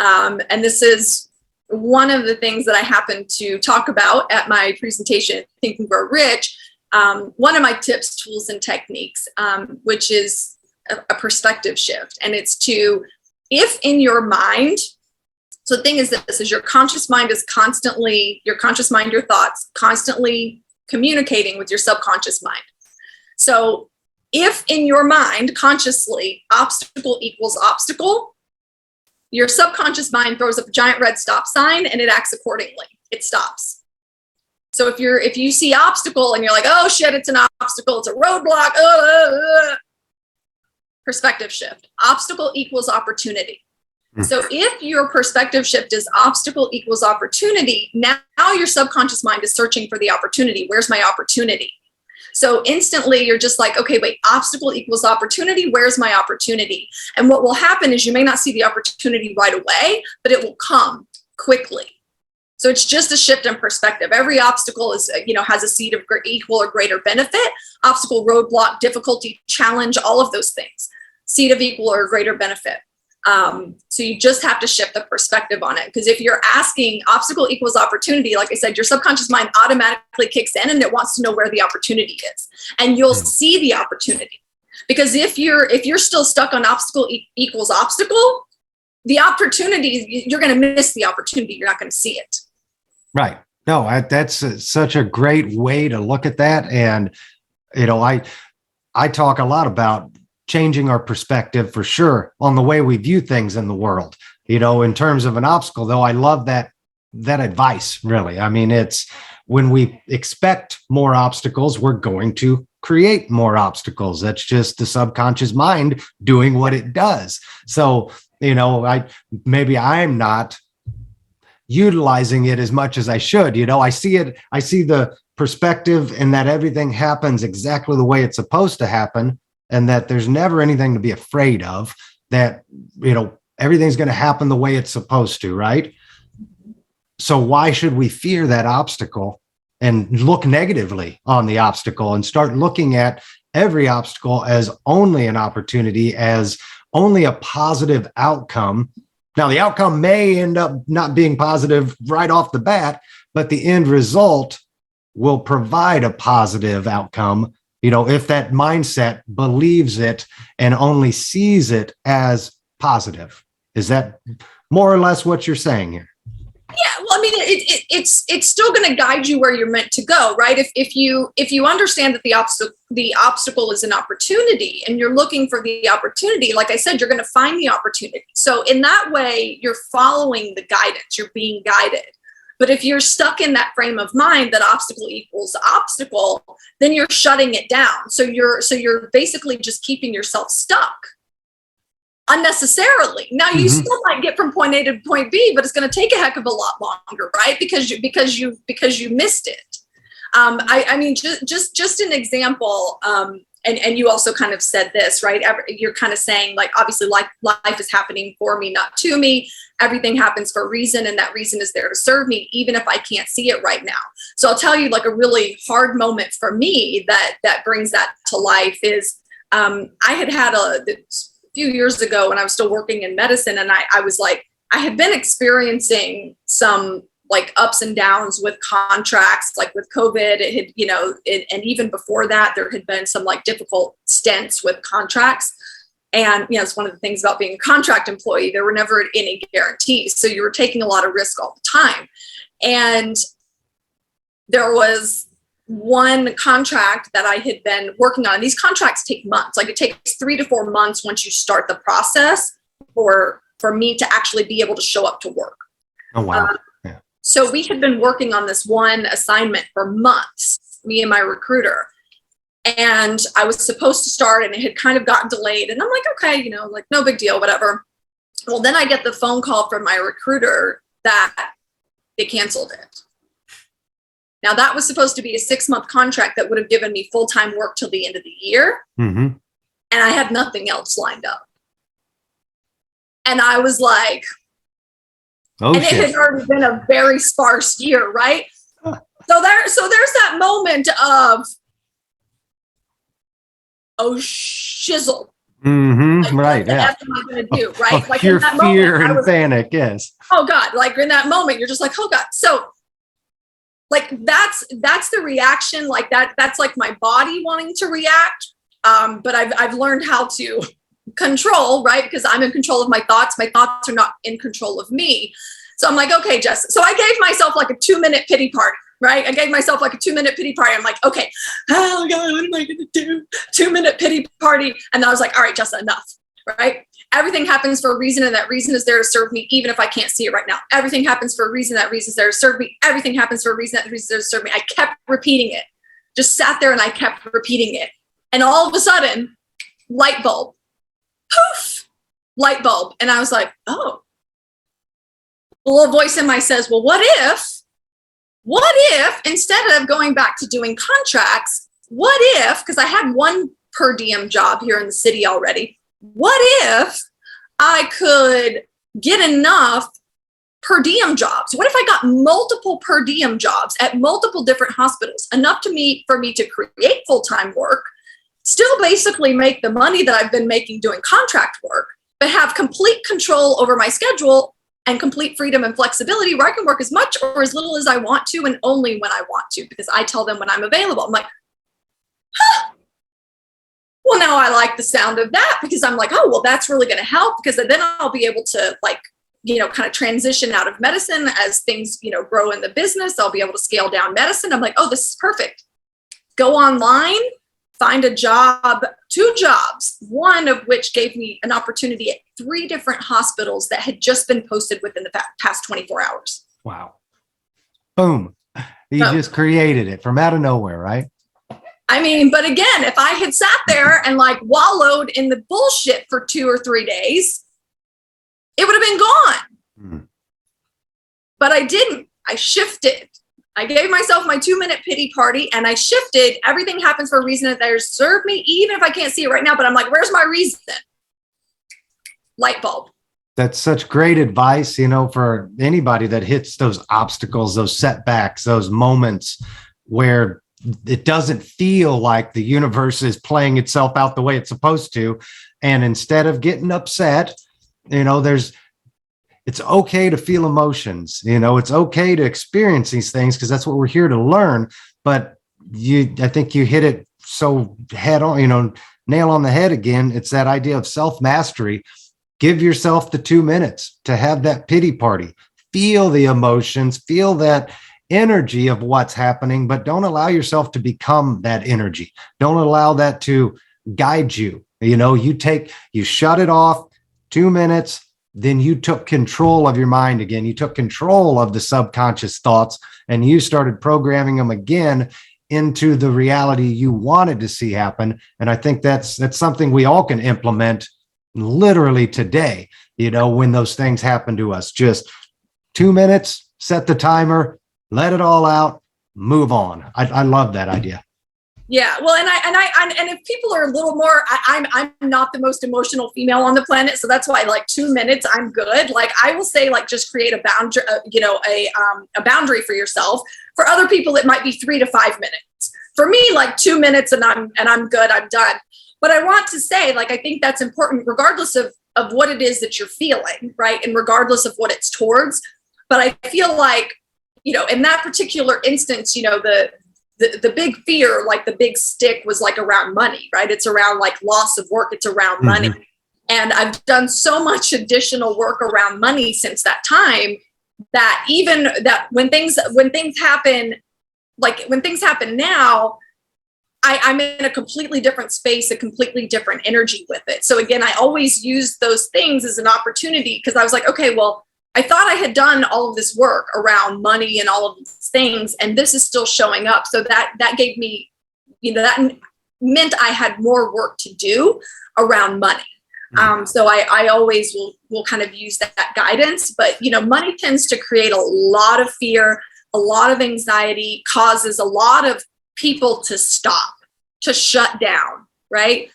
and this is one of the things that I happen to talk about at my presentation, Think and Grow Rich. One of my tips, tools, and techniques, which is a perspective shift, and it's if in your mind. So the thing is, this is your conscious mind, your thoughts, constantly communicating with your subconscious mind. So if in your mind, consciously, obstacle equals obstacle, your subconscious mind throws up a giant red stop sign and it acts accordingly. It stops. So if you see obstacle and you're like, oh shit, it's an obstacle, it's a roadblock, perspective shift. Obstacle equals opportunity. So if your perspective shift is obstacle equals opportunity, now your subconscious mind is searching for the opportunity. Where's my opportunity? So instantly you're just like, okay, wait, obstacle equals opportunity. Where's my opportunity? And what will happen is you may not see the opportunity right away, but it will come quickly. So it's just a shift in perspective. Every obstacle is, has a seed of equal or greater benefit. Obstacle, roadblock, difficulty, challenge, all of those things. Seed of equal or greater benefit. So you just have to shift the perspective on it. Because if you're asking obstacle equals opportunity, like I said, your subconscious mind automatically kicks in and it wants to know where the opportunity is. And you'll see the opportunity. Because if you're still stuck on obstacle equals obstacle, the opportunity, you're going to miss the opportunity. You're not going to see it. Right. No, that's such a great way to look at that. And, I talk a lot about changing our perspective for sure on the way we view things in the world. In terms of an obstacle, though, I love that advice, really. I mean, it's when we expect more obstacles, we're going to create more obstacles. That's just the subconscious mind doing what it does. So, I'm not utilizing it as much as I should. I see the perspective and that everything happens exactly the way it's supposed to happen, and that there's never anything to be afraid of, that, everything's going to happen the way it's supposed to, right? So why should we fear that obstacle and look negatively on the obstacle and start looking at every obstacle as only an opportunity, as only a positive outcome? Now, the outcome may end up not being positive right off the bat, but the end result will provide a positive outcome, if that mindset believes it and only sees it as positive. Is that more or less what you're saying here? Yeah, well, I mean, it's still going to guide you where you're meant to go, right? If you understand that the obstacle is an opportunity, and you're looking for the opportunity, like I said, you're going to find the opportunity. So in that way, you're following the guidance, you're being guided. But if you're stuck in that frame of mind that obstacle equals obstacle, then you're shutting it down. So you're basically just keeping yourself stuck unnecessarily. Now, you still might get from point A to point B, but it's going to take a heck of a lot longer, right? Because you missed it. I mean, just an example. And you also kind of said this, right? You're kind of saying, like, obviously, life is happening for me, not to me. Everything happens for a reason, and that reason is there to serve me, even if I can't see it right now. So I'll tell you, like, a really hard moment for me that brings that to life is I had a few years ago when I was still working in medicine, and I was like, I had been experiencing some like ups and downs with contracts, like with COVID, it had, and even before that, there had been some like difficult stints with contracts. And, it's one of the things about being a contract employee, there were never any guarantees. So you were taking a lot of risk all the time. And there was one contract that I had been working on. And these contracts take months. Like, it takes 3 to 4 months once you start the process for me to actually be able to show up to work. Oh, wow. So we had been working on this one assignment for months, me and my recruiter. And I was supposed to start, and it had kind of gotten delayed. And I'm like, okay, like, no big deal, whatever. Well, then I get the phone call from my recruiter that they canceled it. Now, that was supposed to be a 6-month contract that would have given me full-time work till the end of the year. Mm-hmm. And I had nothing else lined up. And I was like, it had already been a very sparse year, right? So there's that moment of, oh, shizzle. Mm-hmm. Like, right. Yeah. What am I going to do? Right. Like, pure fear and panic. Yes. Oh God. Like, in that moment, you're just like, oh God. So like, that's the reaction. Like that's like my body wanting to react. But I've learned how to control, right? Because I'm in control of my thoughts. My thoughts are not in control of me. So I'm like, okay, Jess. So I gave myself like a 2-minute pity party, right? I gave myself like a 2-minute pity party. I'm like, okay, oh God, what am I going to do? 2-minute pity party. And then I was like, all right, Jessa, enough, right? Everything happens for a reason, and that reason is there to serve me, even if I can't see it right now. Everything happens for a reason, that reason is there to serve me. Everything happens for a reason, that reason is there to serve me. I kept repeating it. Just sat there and I kept repeating it. And all of a sudden, light bulb. Poof! Light bulb. And I was like, oh. A little voice in my says, well, what if instead of going back to doing contracts, what if, because I had one per diem job here in the city already, what if I could get enough per diem jobs? What if I got multiple per diem jobs at multiple different hospitals, enough for me to create full-time work, still basically make the money that I've been making doing contract work, but have complete control over my schedule and complete freedom and flexibility, where I can work as much or as little as I want to, and only when I want to, because I tell them when I'm available. I'm like, Well, now I like the sound of that because I'm like, oh, well, that's really going to help, because then I'll be able to kind of transition out of medicine as things, grow in the business. I'll be able to scale down medicine. I'm like, oh, this is perfect. Go online, find a job, 2 jobs, one of which gave me an opportunity at 3 different hospitals that had just been posted within the past 24 hours. Wow. Boom. You just created it from out of nowhere, right? I mean, but again, if I had sat there and wallowed in the bullshit for 2 or 3 days, it would have been gone. But I didn't. I shifted. I gave myself my 2-minute pity party, and I shifted. Everything happens for a reason that there's served me, even if I can't see it right now. But I'm like, where's my reason? Light bulb. That's such great advice, for anybody that hits those obstacles, those setbacks, those moments where it doesn't feel like the universe is playing itself out the way it's supposed to. And instead of getting upset, it's okay to feel emotions. It's okay to experience these things, because that's what we're here to learn. But I think you hit it so head on, nail on the head again. It's that idea of self-mastery. Give yourself the 2 minutes to have that pity party, feel the emotions, feel that energy of what's happening, but don't allow yourself to become that energy. Don't allow that to guide you. You shut it off, 2 minutes, then you took control of your mind again. You took control of the subconscious thoughts, and you started programming them again into the reality you wanted to see happen. And I think that's something we all can implement literally today, when those things happen to us. Just 2 minutes, set the timer, let it all out, move on. I love that idea. Yeah, well, and if people are a little more, I'm not the most emotional female on the planet, so that's why 2 minutes I'm good. I will say just create a boundary, a boundary for yourself. For other people, it might be 3 to 5 minutes. For me, 2 minutes and I'm good. I'm done. But I want to say, I think that's important, regardless of what it is that you're feeling, right, and regardless of what it's towards. But I feel in that particular instance, the big fear, the big stick was around money, right? It's around loss of work. It's around money. And I've done so much additional work around money since that time that even that when things happen, when things happen now, I'm in a completely different space, a completely different energy with it. So again, I always use those things as an opportunity, because I was like, okay, well, I thought I had done all of this work around money and all of these things, and this is still showing up. So that gave me, that meant I had more work to do around money. So I always will kind of use that guidance. But, money tends to create a lot of fear, a lot of anxiety, causes a lot of people to stop, to shut down, right?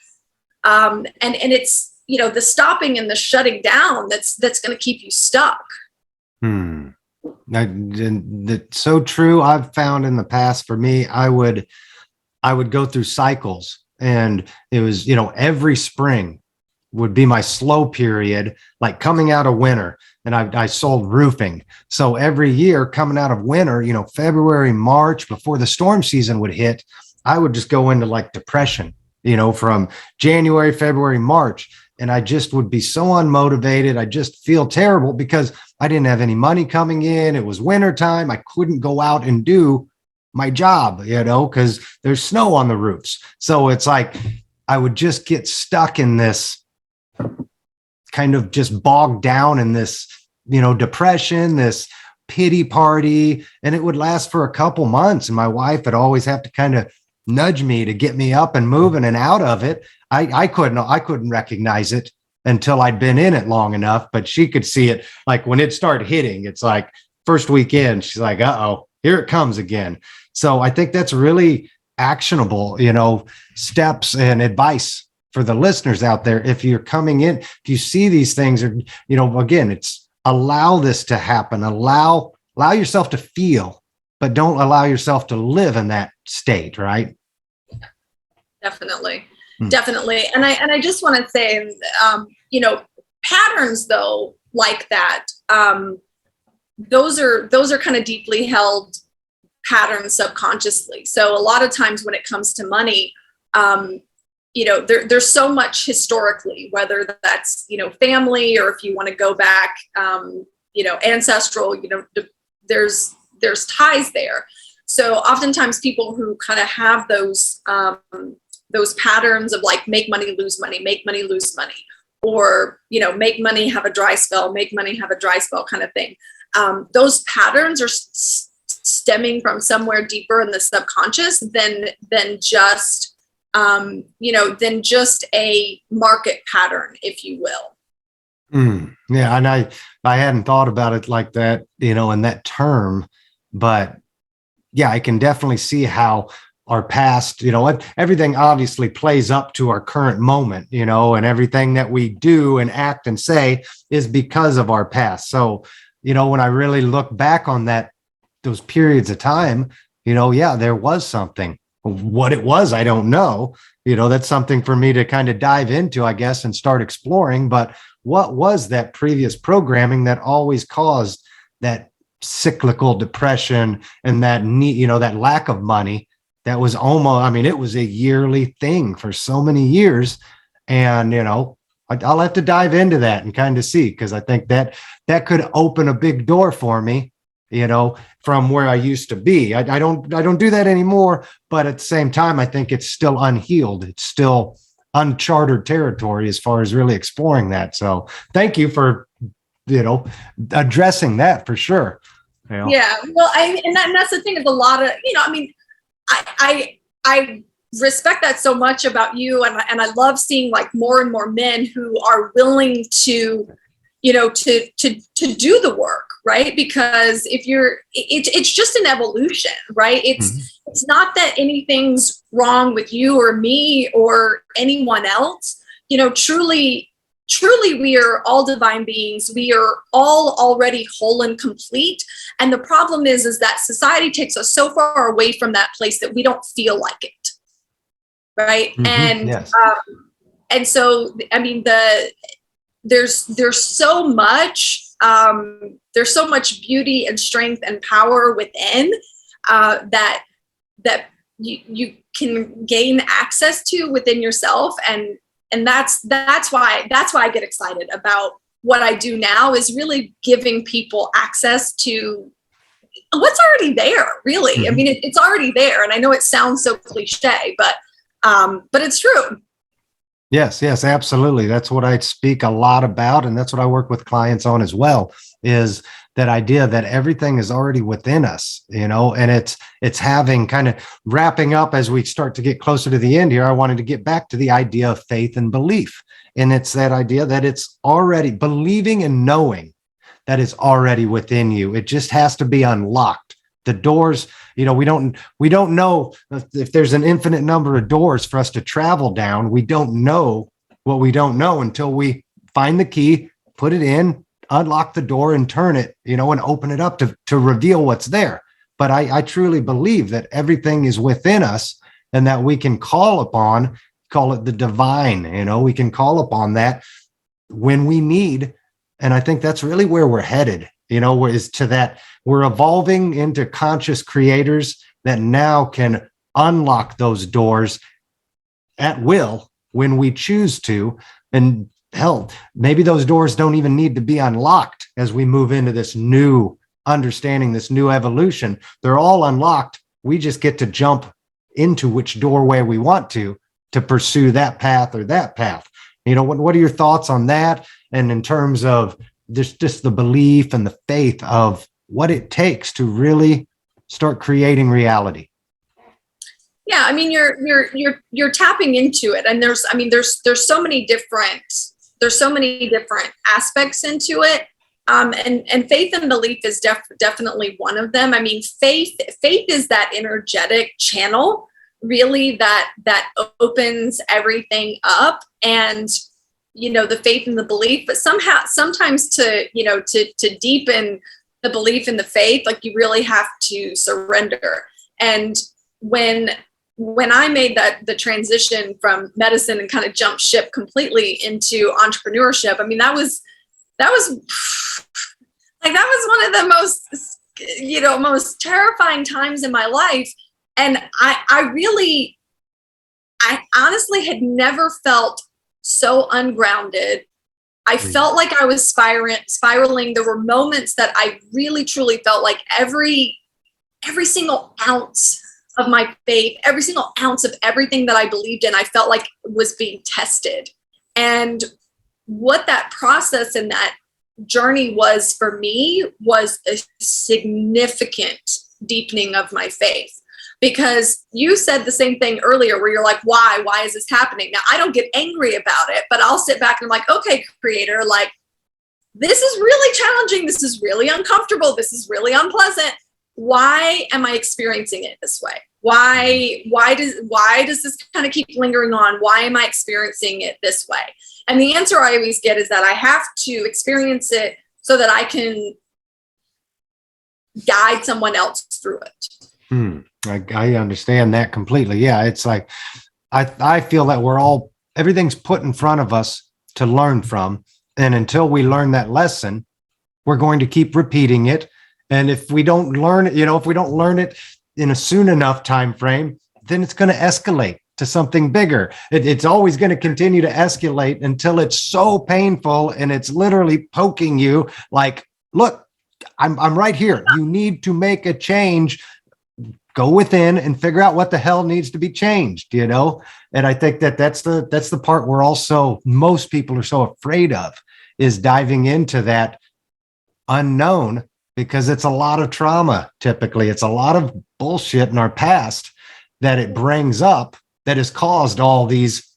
And it's, the stopping and the shutting down that's going to keep you stuck. That's so true. I've found in the past, for me, I would go through cycles, and it was, every spring would be my slow period, coming out of winter. And I sold roofing. So every year coming out of winter, February, March, before the storm season would hit, I would just go into depression, from January, February, March. And I just would be so unmotivated. I just feel terrible because I didn't have any money coming in. It was wintertime. I couldn't go out and do my job, because there's snow on the roofs. So it's I would just get stuck in this kind of just bogged down in this, depression, this pity party. And it would last for a couple months. And my wife would always have to kind of nudge me to get me up and moving and out of it. I couldn't recognize it until I'd been in it long enough, but she could see it. When it started hitting, it's first weekend, she's like, uh-oh, here it comes again. So I think that's really actionable, steps and advice for the listeners out there. If you're coming in, if you see these things, or, again, it's allow this to happen, allow yourself to feel, but don't allow yourself to live in that state, right? Definitely. Definitely. And I just want to say, patterns though, like that, those are kind of deeply held patterns subconsciously. So a lot of times when it comes to money, there's so much historically, whether that's, family, or if you want to go back, ancestral, there's ties there. So oftentimes people who kind of have those patterns of like, make money, lose money, make money, lose money, or, make money, have a dry spell, make money, have a dry spell kind of thing. Those patterns are stemming from somewhere deeper in the subconscious than just, than just a market pattern, if you will. Yeah. And I hadn't thought about it like that, in that term, but yeah, I can definitely see how our past, everything obviously plays up to our current moment, and everything that we do and act and say is because of our past. So, when I really look back on those periods of time, yeah, there was something. What it was, I don't know. That's something for me to kind of dive into, I guess, and start exploring. But what was that previous programming that always caused that cyclical depression and that need, that lack of money? That was almost, it was a yearly thing for so many years. And, I'll have to dive into that and kind of see, because I think that could open a big door for me, from where I used to be. I don't do that anymore, but at the same time, I think it's still unhealed. It's still uncharted territory as far as really exploring that. So thank you for, addressing that for sure. Yeah. Well, and that's the thing, is a lot of, I respect that so much about you. And I love seeing like more and more men who are willing to, to do the work, right? Because it's just an evolution, right? It's not that anything's wrong with you or me or anyone else. Truly, we are all divine beings. We are all already whole and complete. And the problem is that society takes us so far away from that place that we don't feel like it, right? And yes. And so, there's so much beauty and strength and power within that you can gain access to within yourself, and that's why I get excited about what I do now, is really giving people access to what's already there, really. It's already there. And I know it sounds so cliche, but it's true. Yes, absolutely. That's what I speak a lot about. And that's what I work with clients on as well, is that idea that everything is already within us, and it's having kind of wrapping up as we start to get closer to the end here. I wanted to get back to the idea of faith and belief. And it's that idea that it's already believing and knowing that is already within you. It just has to be unlocked. The doors, we don't know if there's an infinite number of doors for us to travel down. We don't know what we don't know until we find the key, put it in, unlock the door and turn it, and open it up to reveal what's there. But I truly believe that everything is within us, and that we can call it the divine, we can call upon that when we need. And I think that's really where we're headed, is to that. We're evolving into conscious creators that now can unlock those doors at will when we choose to. And hell, maybe those doors don't even need to be unlocked as we move into this new understanding, this new evolution. They're all unlocked. We just get to jump into which doorway we want to pursue that path or that path. What are your thoughts on that? And in terms of just the belief and the faith of what it takes to really start creating reality. Yeah, you're tapping into it, and there's so many different aspects into it, and faith and belief is definitely one of them. Faith is that energetic channel, really, that opens everything up, and the faith and the belief. But sometimes to deepen the belief in the faith, like, you really have to surrender. And when I made the transition from medicine and kind of jumped ship completely into entrepreneurship, that was one of the most terrifying times in my life. And I I honestly had never felt so ungrounded. I felt like I was spiraling. There were moments that I really, truly felt like every single ounce of my faith, every single ounce of everything that I believed in, I felt like was being tested. And what that process and that journey was for me was a significant deepening of my faith. Because you said the same thing earlier where you're like, why is this happening? Now, I don't get angry about it, but I'll sit back and I'm like, okay, creator, like, this is really challenging. This is really uncomfortable. This is really unpleasant. Why am I experiencing it this way? Why does this kind of keep lingering on? Why am I experiencing it this way? And the answer I always get is that I have to experience it so that I can guide someone else through it. I understand that completely. Yeah, it's like I feel that everything's put in front of us to learn from. And until we learn that lesson, we're going to keep repeating it. And if we don't learn it, if we don't learn it in a soon enough time frame, then it's going to escalate to something bigger. It's always going to continue to escalate until it's so painful and it's literally poking you like, look, I'm right here. You need to make a change. Go within and figure out what the hell needs to be changed, And I think that's the part where also most people are so afraid of, is diving into that unknown, because it's a lot of trauma. Typically, it's a lot of bullshit in our past that it brings up that has caused all these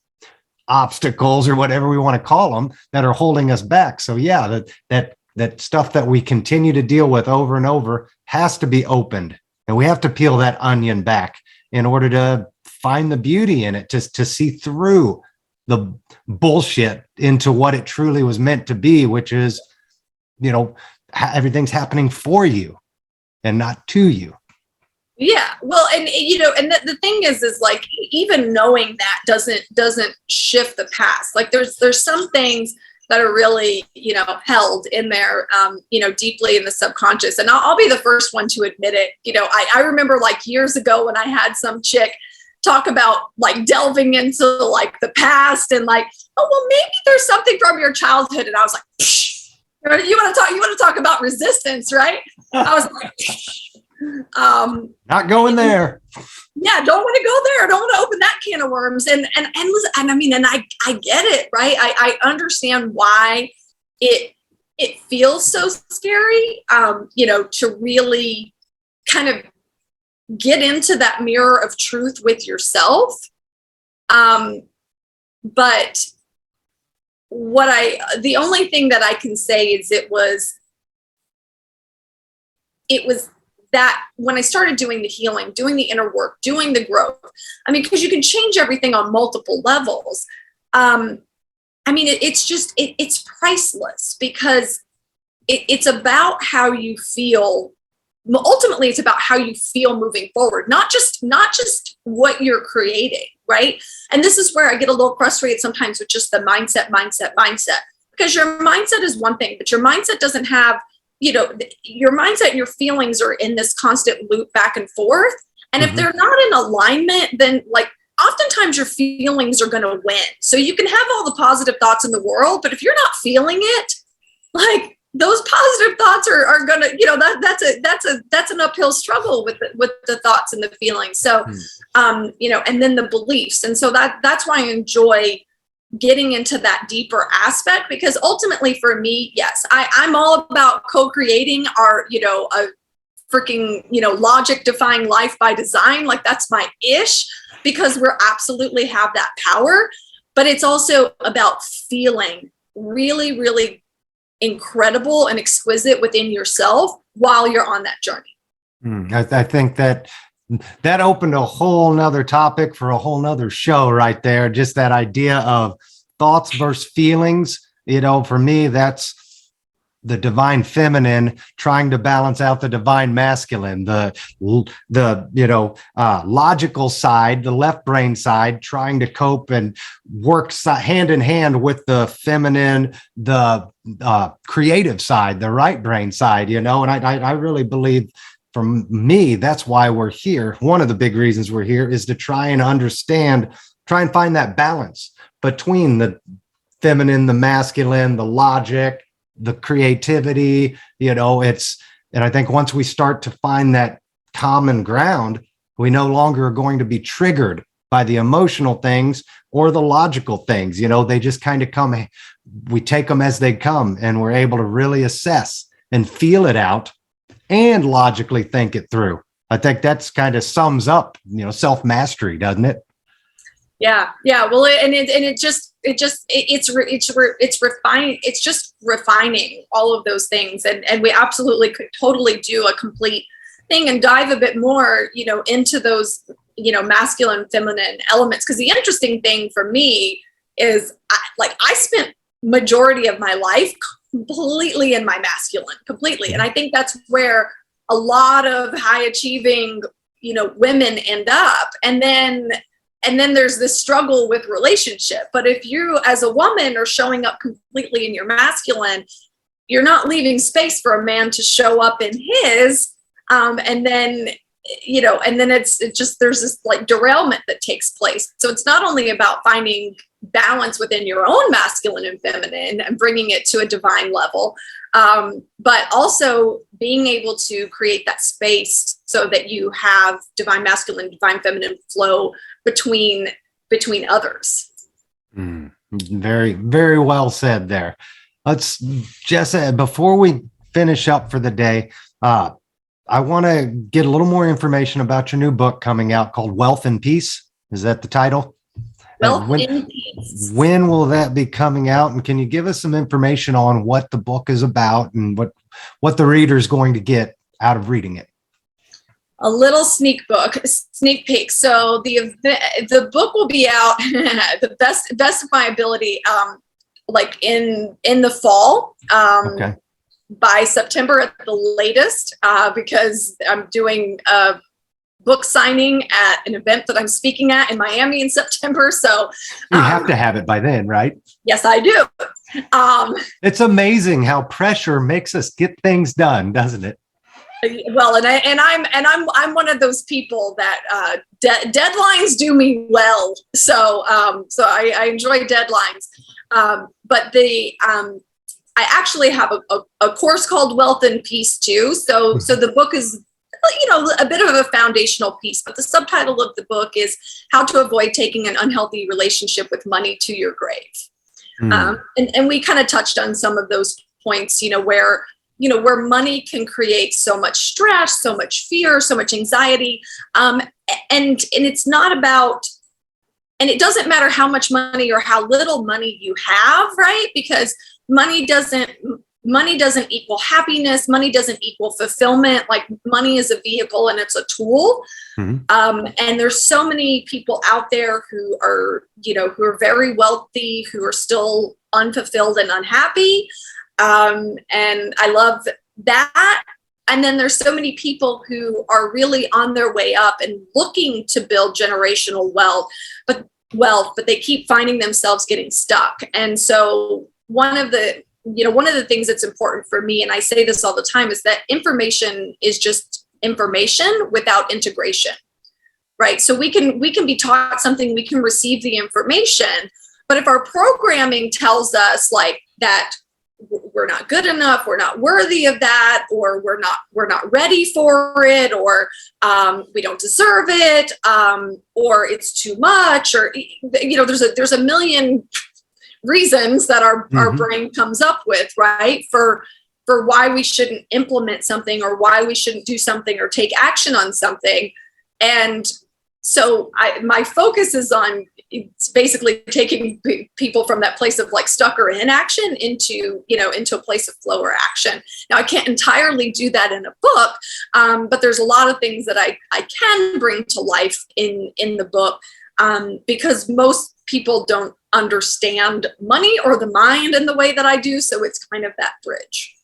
obstacles or whatever we want to call them that are holding us back. So yeah, that stuff that we continue to deal with over and over has to be opened. And we have to peel that onion back in order to find the beauty in it, to see through the bullshit into what it truly was meant to be, which is, everything's happening for you and not to you. Yeah. Well, and the thing is like, even knowing that doesn't shift the past. Like there's some things that are really, held in there, deeply in the subconscious. And I'll be the first one to admit it. I remember like years ago when I had some chick talk about like delving into like the past and like, oh, well, maybe there's something from your childhood. And I was like, psh, you want to talk about resistance, right? I was like, not going there. Yeah, don't want to go there. I don't want to open that can of worms. And listen, and I mean, and I get it, right? I understand why it feels so scary, to really kind of get into that mirror of truth with yourself. But the only thing that I can say is it was that when I started doing the healing, doing the inner work, doing the growth, because you can change everything on multiple levels. It's priceless, because it's about how you feel. Ultimately, it's about how you feel moving forward, not just what you're creating, right? And this is where I get a little frustrated sometimes with just the mindset, because your mindset is one thing, but your mindset doesn't have, your mindset and your feelings are in this constant loop back and forth. And if they're not in alignment, then like oftentimes your feelings are going to win. So you can have all the positive thoughts in the world, but if you're not feeling it, like those positive thoughts are going to, that's an uphill struggle with the thoughts and the feelings. So, and then the beliefs. And so that's why I enjoy getting into that deeper aspect, because ultimately for me, yes, I'm all about co-creating our, a freaking, logic defying life by design. Like that's my ish, because we're absolutely have that power, but it's also about feeling really, really incredible and exquisite within yourself while you're on that journey. I think that opened a whole nother topic for a whole nother show right there. Just that idea of thoughts versus feelings. For me, that's the divine feminine trying to balance out the divine masculine, the logical side, the left brain side, trying to cope and work hand in hand with the feminine, the creative side, the right brain side, and I really believe, for me, that's why we're here. One of the big reasons we're here is to try and understand try and find that balance between the feminine, the masculine, the logic, the creativity, and I think once we start to find that common ground, we no longer are going to be triggered by the emotional things or the logical things. They just kind of come, we take them as they come, and we're able to really assess and feel it out and logically think it through. I think that's kind of sums up, self-mastery, doesn't it? Yeah. Well, it's refining. It's just refining all of those things. And we absolutely could totally do a complete thing and dive a bit more, into those, masculine, feminine elements. Because the interesting thing for me is I spent majority of my life completely in my masculine, completely. And I think that's where a lot of high achieving, women end up. And then there's this struggle with relationship. But if you as a woman are showing up completely in your masculine, you're not leaving space for a man to show up in his. And then it's just, there's this like derailment that takes place. So it's not only about finding balance within your own masculine and feminine and bringing it to a divine level, but also being able to create that space so that you have divine masculine, divine feminine flow between others. Very, very well said there. Jessa, before we finish up for the day, I want to get a little more information about your new book coming out called Wealth and Peace. Is that the title? Wealth and Peace. When will that be coming out? And can you give us some information on what the book is about and what the reader is going to get out of reading it? A little sneak peek. So the book will be out the best of my ability, like in the fall. Okay. By September at the latest, because I'm doing a book signing at an event that I'm speaking at in Miami in September. So you have to have it by then, right? Yes, I do. It's amazing how pressure makes us get things done, doesn't it? Well, I'm one of those people that deadlines do me well. So I enjoy deadlines. But I actually have a course called Wealth and Peace too. So the book is, a bit of a foundational piece, but the subtitle of the book is How to Avoid Taking an Unhealthy Relationship with Money to Your Grave. And we kind of touched on some of those points, where money can create so much stress, so much fear, so much anxiety. And it's not about, and it doesn't matter how much money or how little money you have, right? Because money doesn't equal happipiness. Money doesn't equal fulfillment. Like, money is a vehicle and it's a tool. Mm-hmm. And there's so many people out there who are very wealthy, who are still unfulfilled and unhappy. And I love that. And then there's so many people who are really on their way up and looking to build generational wealth, but they keep finding themselves getting stuck. And so one of the things that's important for me, and I say this all the time, is that information is just information without integration, right? So we can be taught something, we can receive the information, but if our programming tells us like that we're not good enough, we're not worthy of that, or we're not ready for it, or we don't deserve it, or it's too much, or there's a million reasons that our brain comes up with, right, for why we shouldn't implement something, or why we shouldn't do something or take action on something. And so my focus is on, it's basically taking people from that place of like stuck or inaction into a place of flow or action. Now, I can't entirely do that in a book, but there's a lot of things that I can bring to life in the book, because most people don't understand money or the mind in the way that I do. So it's kind of that bridge.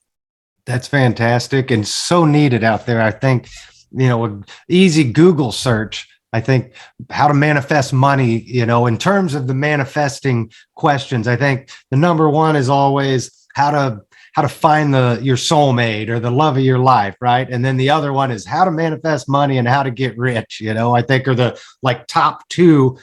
That's fantastic and so needed out there. I think, an easy Google search, I think how to manifest money, in terms of the manifesting questions, I think the number one is always how to find your soulmate or the love of your life, right? And then the other one is how to manifest money and how to get rich, I think are the like top two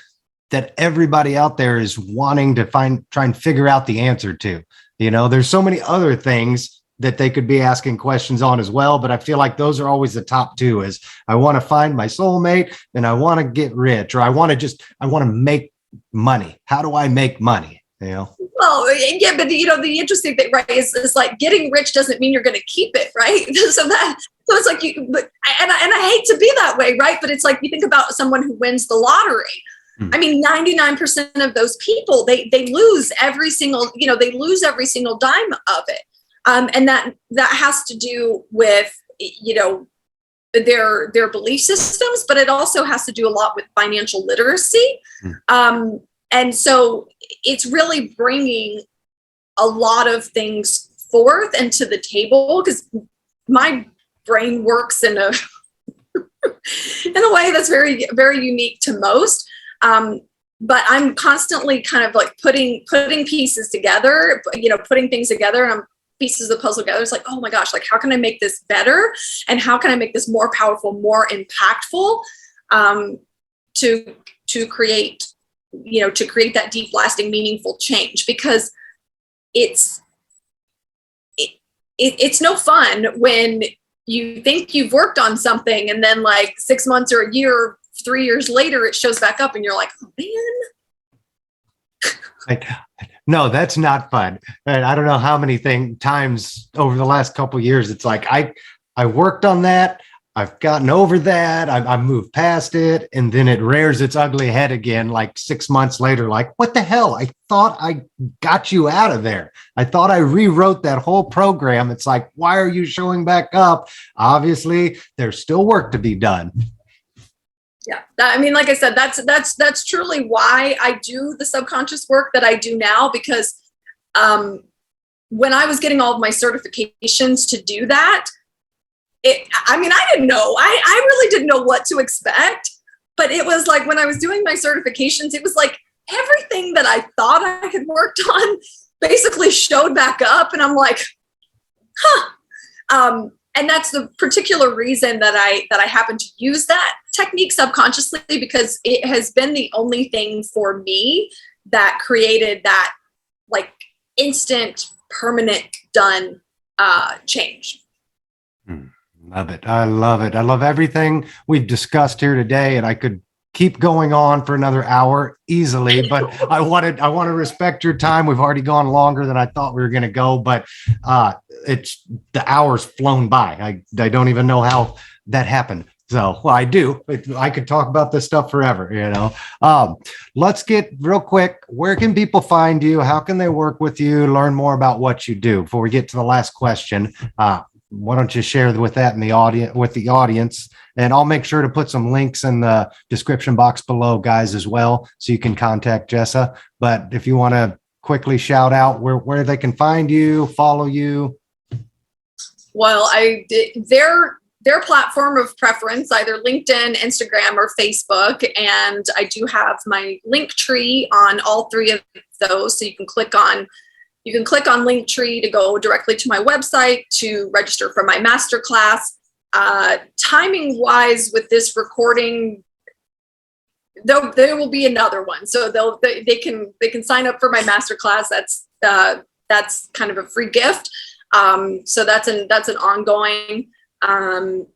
that everybody out there is wanting to try and figure out the answer to. There's so many other things that they could be asking questions on as well, but I feel like those are always the top two. Is I want to find my soulmate, and I want to get rich, or I want to make money. How do I make money? Well, yeah, but the interesting thing, right, is like getting rich doesn't mean you're going to keep it, right? So it's like and I hate to be that way, right? But it's like you think about someone who wins the lottery. I mean, 99% of those people, they lose every single, they lose every single dime of it. And that has to do with, their belief systems, but it also has to do a lot with financial literacy. And so it's really bringing a lot of things forth and to the table, because my brain works in a way that's very, very unique to most. But I'm constantly kind of like putting pieces together, putting things together, and pieces of the puzzle together. It's like, oh my gosh, like how can I make this better? And how can I make this more powerful, more impactful, to create that deep, lasting, meaningful change? Because it's no fun when you think you've worked on something and then like 6 months or a year, 3 years later, it shows back up and you're like, oh man. No, that's not fun. And I don't know how many times over the last couple of years, it's like, I worked on that. I've gotten over that. I've moved past it. And then it rears its ugly head again, like 6 months later, like, what the hell? I thought I got you out of there. I thought I rewrote that whole program. It's like, why are you showing back up? Obviously, there's still work to be done. Yeah. I mean, like I said, that's truly why I do the subconscious work that I do now, because when I was getting all of my certifications to do that, I didn't know. I really didn't know what to expect, but it was like when I was doing my certifications, it was like everything that I thought I had worked on basically showed back up. And I'm like, and that's the particular reason that I happen to use that technique subconsciously, because it has been the only thing for me that created that like instant, permanent, done change. Love it. I love it. I love everything we've discussed here today, and I could keep going on for another hour easily, but I want to respect your time. We've already gone longer than I thought we were going to go, but it's the hour's flown by. I don't even know how that happened. So, well, I do. I could talk about this stuff forever, Let's get real quick. Where can people find you? How can they work with you? Learn more about what you do? Before we get to the last question, why don't you share with that in the audience, and I'll make sure to put some links in the description box below, guys, as well, so you can contact Jessa. But if you want to quickly shout out where they can find you, follow you. Well, their platform of preference, either LinkedIn, Instagram, or Facebook. And I do have my link tree on all three of those. So you can click on Linktree to go directly to my website to register for my masterclass. Timing wise with this recording, there will be another one. So they can sign up for my masterclass. That's kind of a free gift. So that's an ongoing. I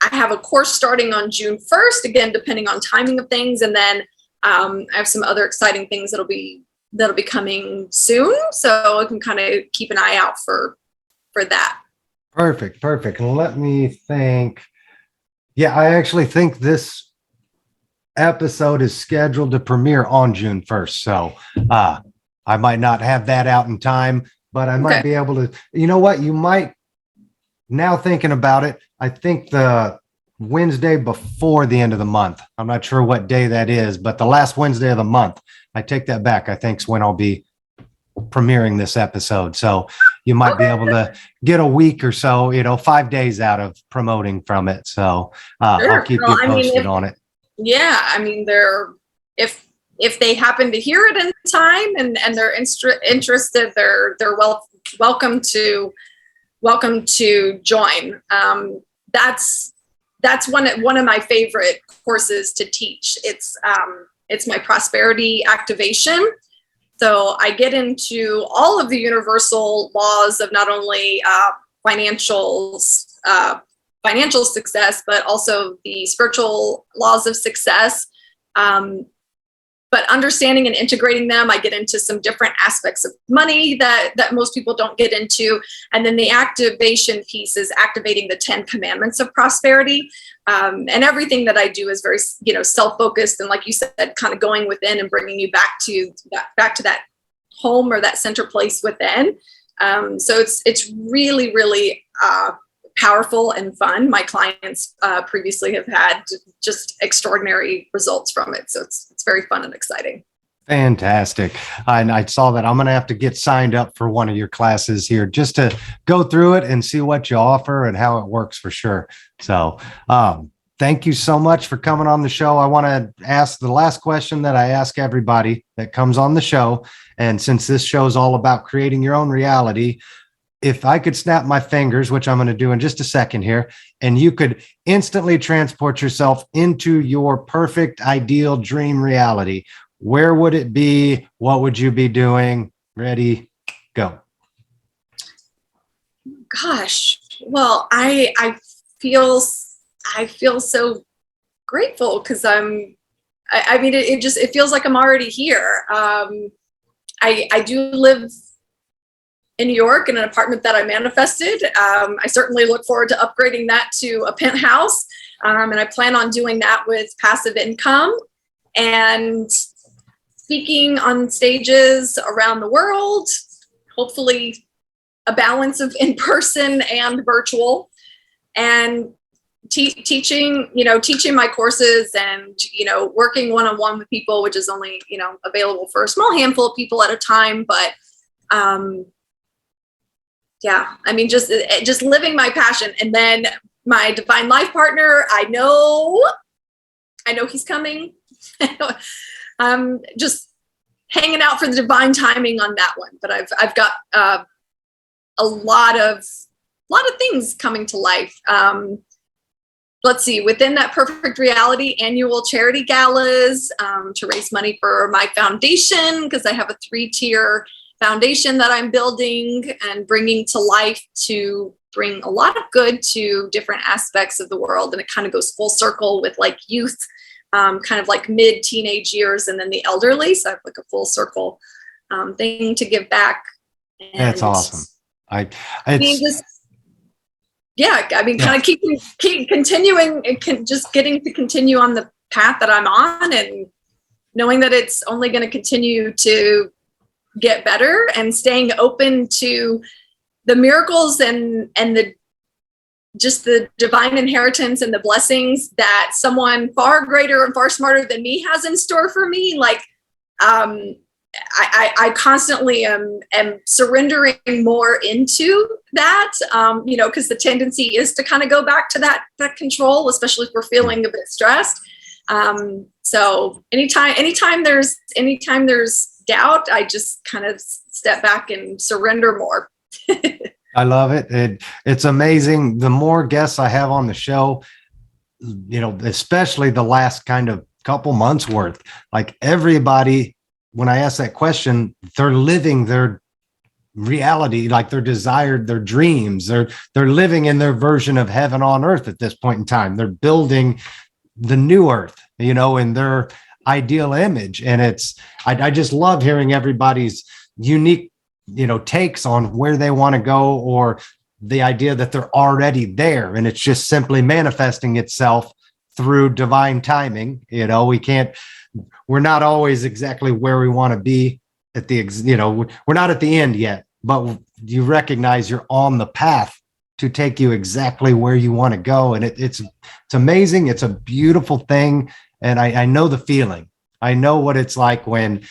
have a course starting on June 1st, again, depending on timing of things. And then I have some other exciting things that'll be coming soon. So I can kind of keep an eye out for that. Perfect. And let me think. Yeah, I actually think this episode is scheduled to premiere on June 1st. So I might not have that out in time, but I might be able to, you know what? You might, now thinking about it, I think the Wednesday before the end of the month, I'm not sure what day that is, but the last Wednesday of the month, I take that back, I think is when I'll be premiering this episode. So you might be able to get a week or so, 5 days out of promoting from it. So Sure. I'll keep you posted on it. Yeah. I mean, if they happen to hear it in time and they're interested, they're welcome to join. That's one of my favorite courses to teach. It's my prosperity activation. So I get into all of the universal laws of not only financial success, but also the spiritual laws of success. But understanding and integrating them, I get into some different aspects of money that most people don't get into. And then the activation piece is activating the 10 commandments of prosperity. And everything that I do is very, self-focused. And like you said, kind of going within and bringing you back to that home or that center place within. So it's really, really powerful and fun. My clients previously have had just extraordinary results from it. So it's very fun and exciting. Fantastic. And I saw that. I'm going to have to get signed up for one of your classes here just to go through it and see what you offer and how it works for sure. So thank you so much for coming on the show. I want to ask the last question that I ask everybody that comes on the show. And since this show is all about creating your own reality, if I could snap my fingers, which I'm going to do in just a second here, and you could instantly transport yourself into your perfect, ideal dream reality, where would it be? What would you be doing? Ready, go. Gosh, well, I feel so grateful because it feels like I'm already here. I do live in New York in an apartment that I manifested. I certainly look forward to upgrading that to a penthouse. And I plan on doing that with passive income and speaking on stages around the world, hopefully a balance of in-person and virtual, and teaching my courses and, working one-on-one with people, which is only, available for a small handful of people at a time. But just living my passion. And then my divine life partner, I know he's coming. Just hanging out for the divine timing on that one. But I've got a lot of things coming to life. Let's see, within that perfect reality, annual charity galas to raise money for my foundation, because I have a 3-tier foundation that I'm building and bringing to life to bring a lot of good to different aspects of the world. And it kind of goes full circle with like youth, kind of like mid-teenage years, and then the elderly. So I have like a full circle thing to give back. And that's awesome. kind of keep continuing and just getting to continue on the path that I'm on, and knowing that it's only going to continue to get better, and staying open to the miracles and the divine inheritance and the blessings that someone far greater and far smarter than me has in store for me. Like, I constantly am surrendering more into that, because the tendency is to kind of go back to that control, especially if we're feeling a bit stressed. So anytime there's doubt, I just kind of step back and surrender more. I love it. It's amazing. The more guests I have on the show, especially the last kind of couple months worth, like everybody, when I ask that question, they're living their reality, like their dreams. They're living in their version of heaven on earth at this point in time. They're building the new earth, in their ideal image. And I just love hearing everybody's unique, takes on where they want to go, or the idea that they're already there. And it's just simply manifesting itself through divine timing. We're not always exactly where we want to be we're not at the end yet, but you recognize you're on the path to take you exactly where you want to go. And it's amazing. It's a beautiful thing. And I know the feeling. I know what it's like when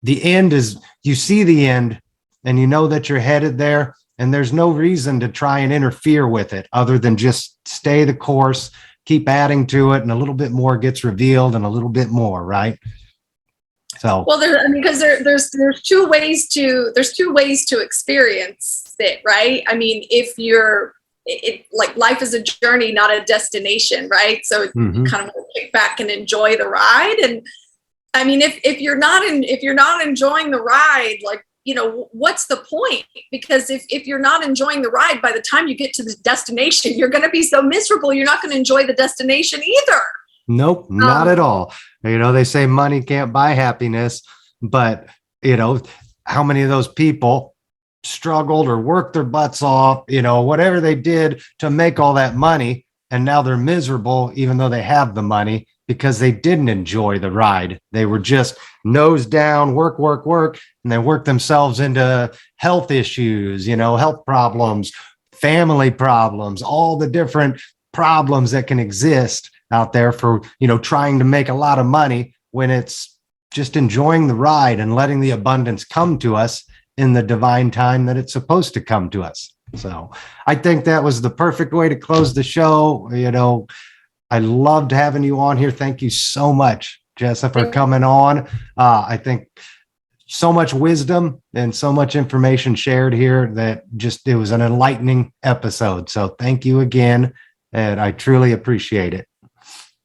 the end is, you see the end and you know that you're headed there, and there's no reason to try and interfere with it other than just stay the course, keep adding to it, and a little bit more gets revealed and a little bit more, right? So, well, there's two ways to experience it, right? I mean, if you're like life is a journey, not a destination, right? So you kind of want to kick back and enjoy the ride. And I mean, if you're not enjoying the ride, like, what's the point? Because if you're not enjoying the ride, by the time you get to the destination, you're going to be so miserable. You're not going to enjoy the destination either. Nope, not at all. They say money can't buy happiness, but how many of those people struggled or worked their butts off, whatever they did to make all that money, and now they're miserable even though they have the money, because they didn't enjoy the ride. They were just nose down, work, and they worked themselves into health issues, health problems, family problems, all the different problems that can exist out there for, trying to make a lot of money, when it's just enjoying the ride and letting the abundance come to us in the divine time that it's supposed to come to us. So I think that was the perfect way to close the show. I loved having you on here. Thank you so much, Jessa, for coming on. I think so much wisdom and so much information shared here that it was an enlightening episode. So thank you again. And I truly appreciate it.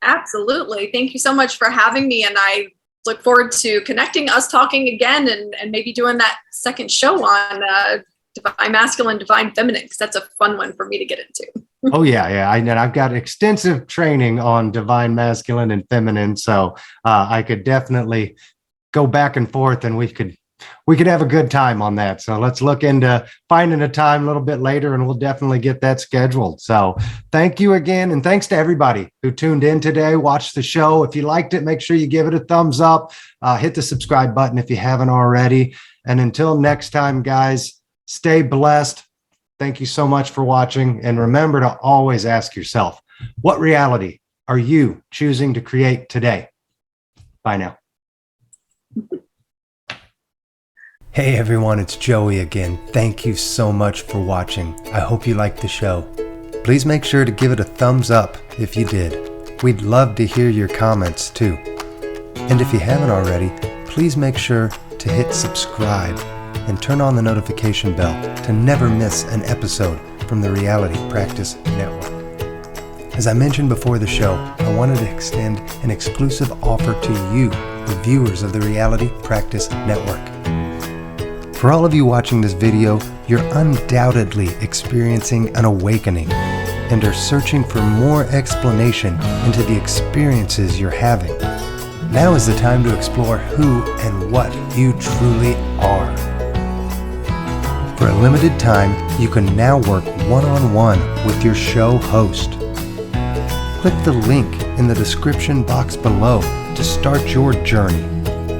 Absolutely. Thank you so much for having me. And I look forward to connecting, us talking again, and maybe doing that second show on divine masculine, divine feminine, because that's a fun one for me to get into. Oh, yeah. I've got extensive training on divine masculine and feminine. So I could definitely go back and forth, and we could have a good time on that. So let's look into finding a time a little bit later, and we'll definitely get that scheduled. So thank you again. And thanks to everybody who tuned in today, watched the show. If you liked it, make sure you give it a thumbs up, hit the subscribe button if you haven't already. And until next time, guys, stay blessed. Thank you so much for watching. And remember to always ask yourself, what reality are you choosing to create today? Bye now. Hey everyone, it's Joey again. Thank you so much for watching. I hope you liked the show. Please make sure to give it a thumbs up if you did. We'd love to hear your comments too. And if you haven't already, please make sure to hit subscribe and turn on the notification bell to never miss an episode from the Reality Practice Network. As I mentioned before the show, I wanted to extend an exclusive offer to you, the viewers of the Reality Practice Network. For all of you watching this video, you're undoubtedly experiencing an awakening and are searching for more explanation into the experiences you're having. Now is the time to explore who and what you truly are. For a limited time, you can now work one-on-one with your show host. Click the link in the description box below to start your journey,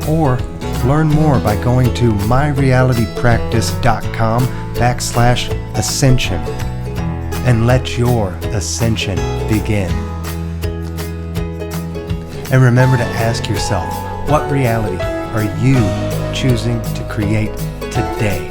or learn more by going to myrealitypractice.com/ascension and let your ascension begin. And remember to ask yourself, what reality are you choosing to create today?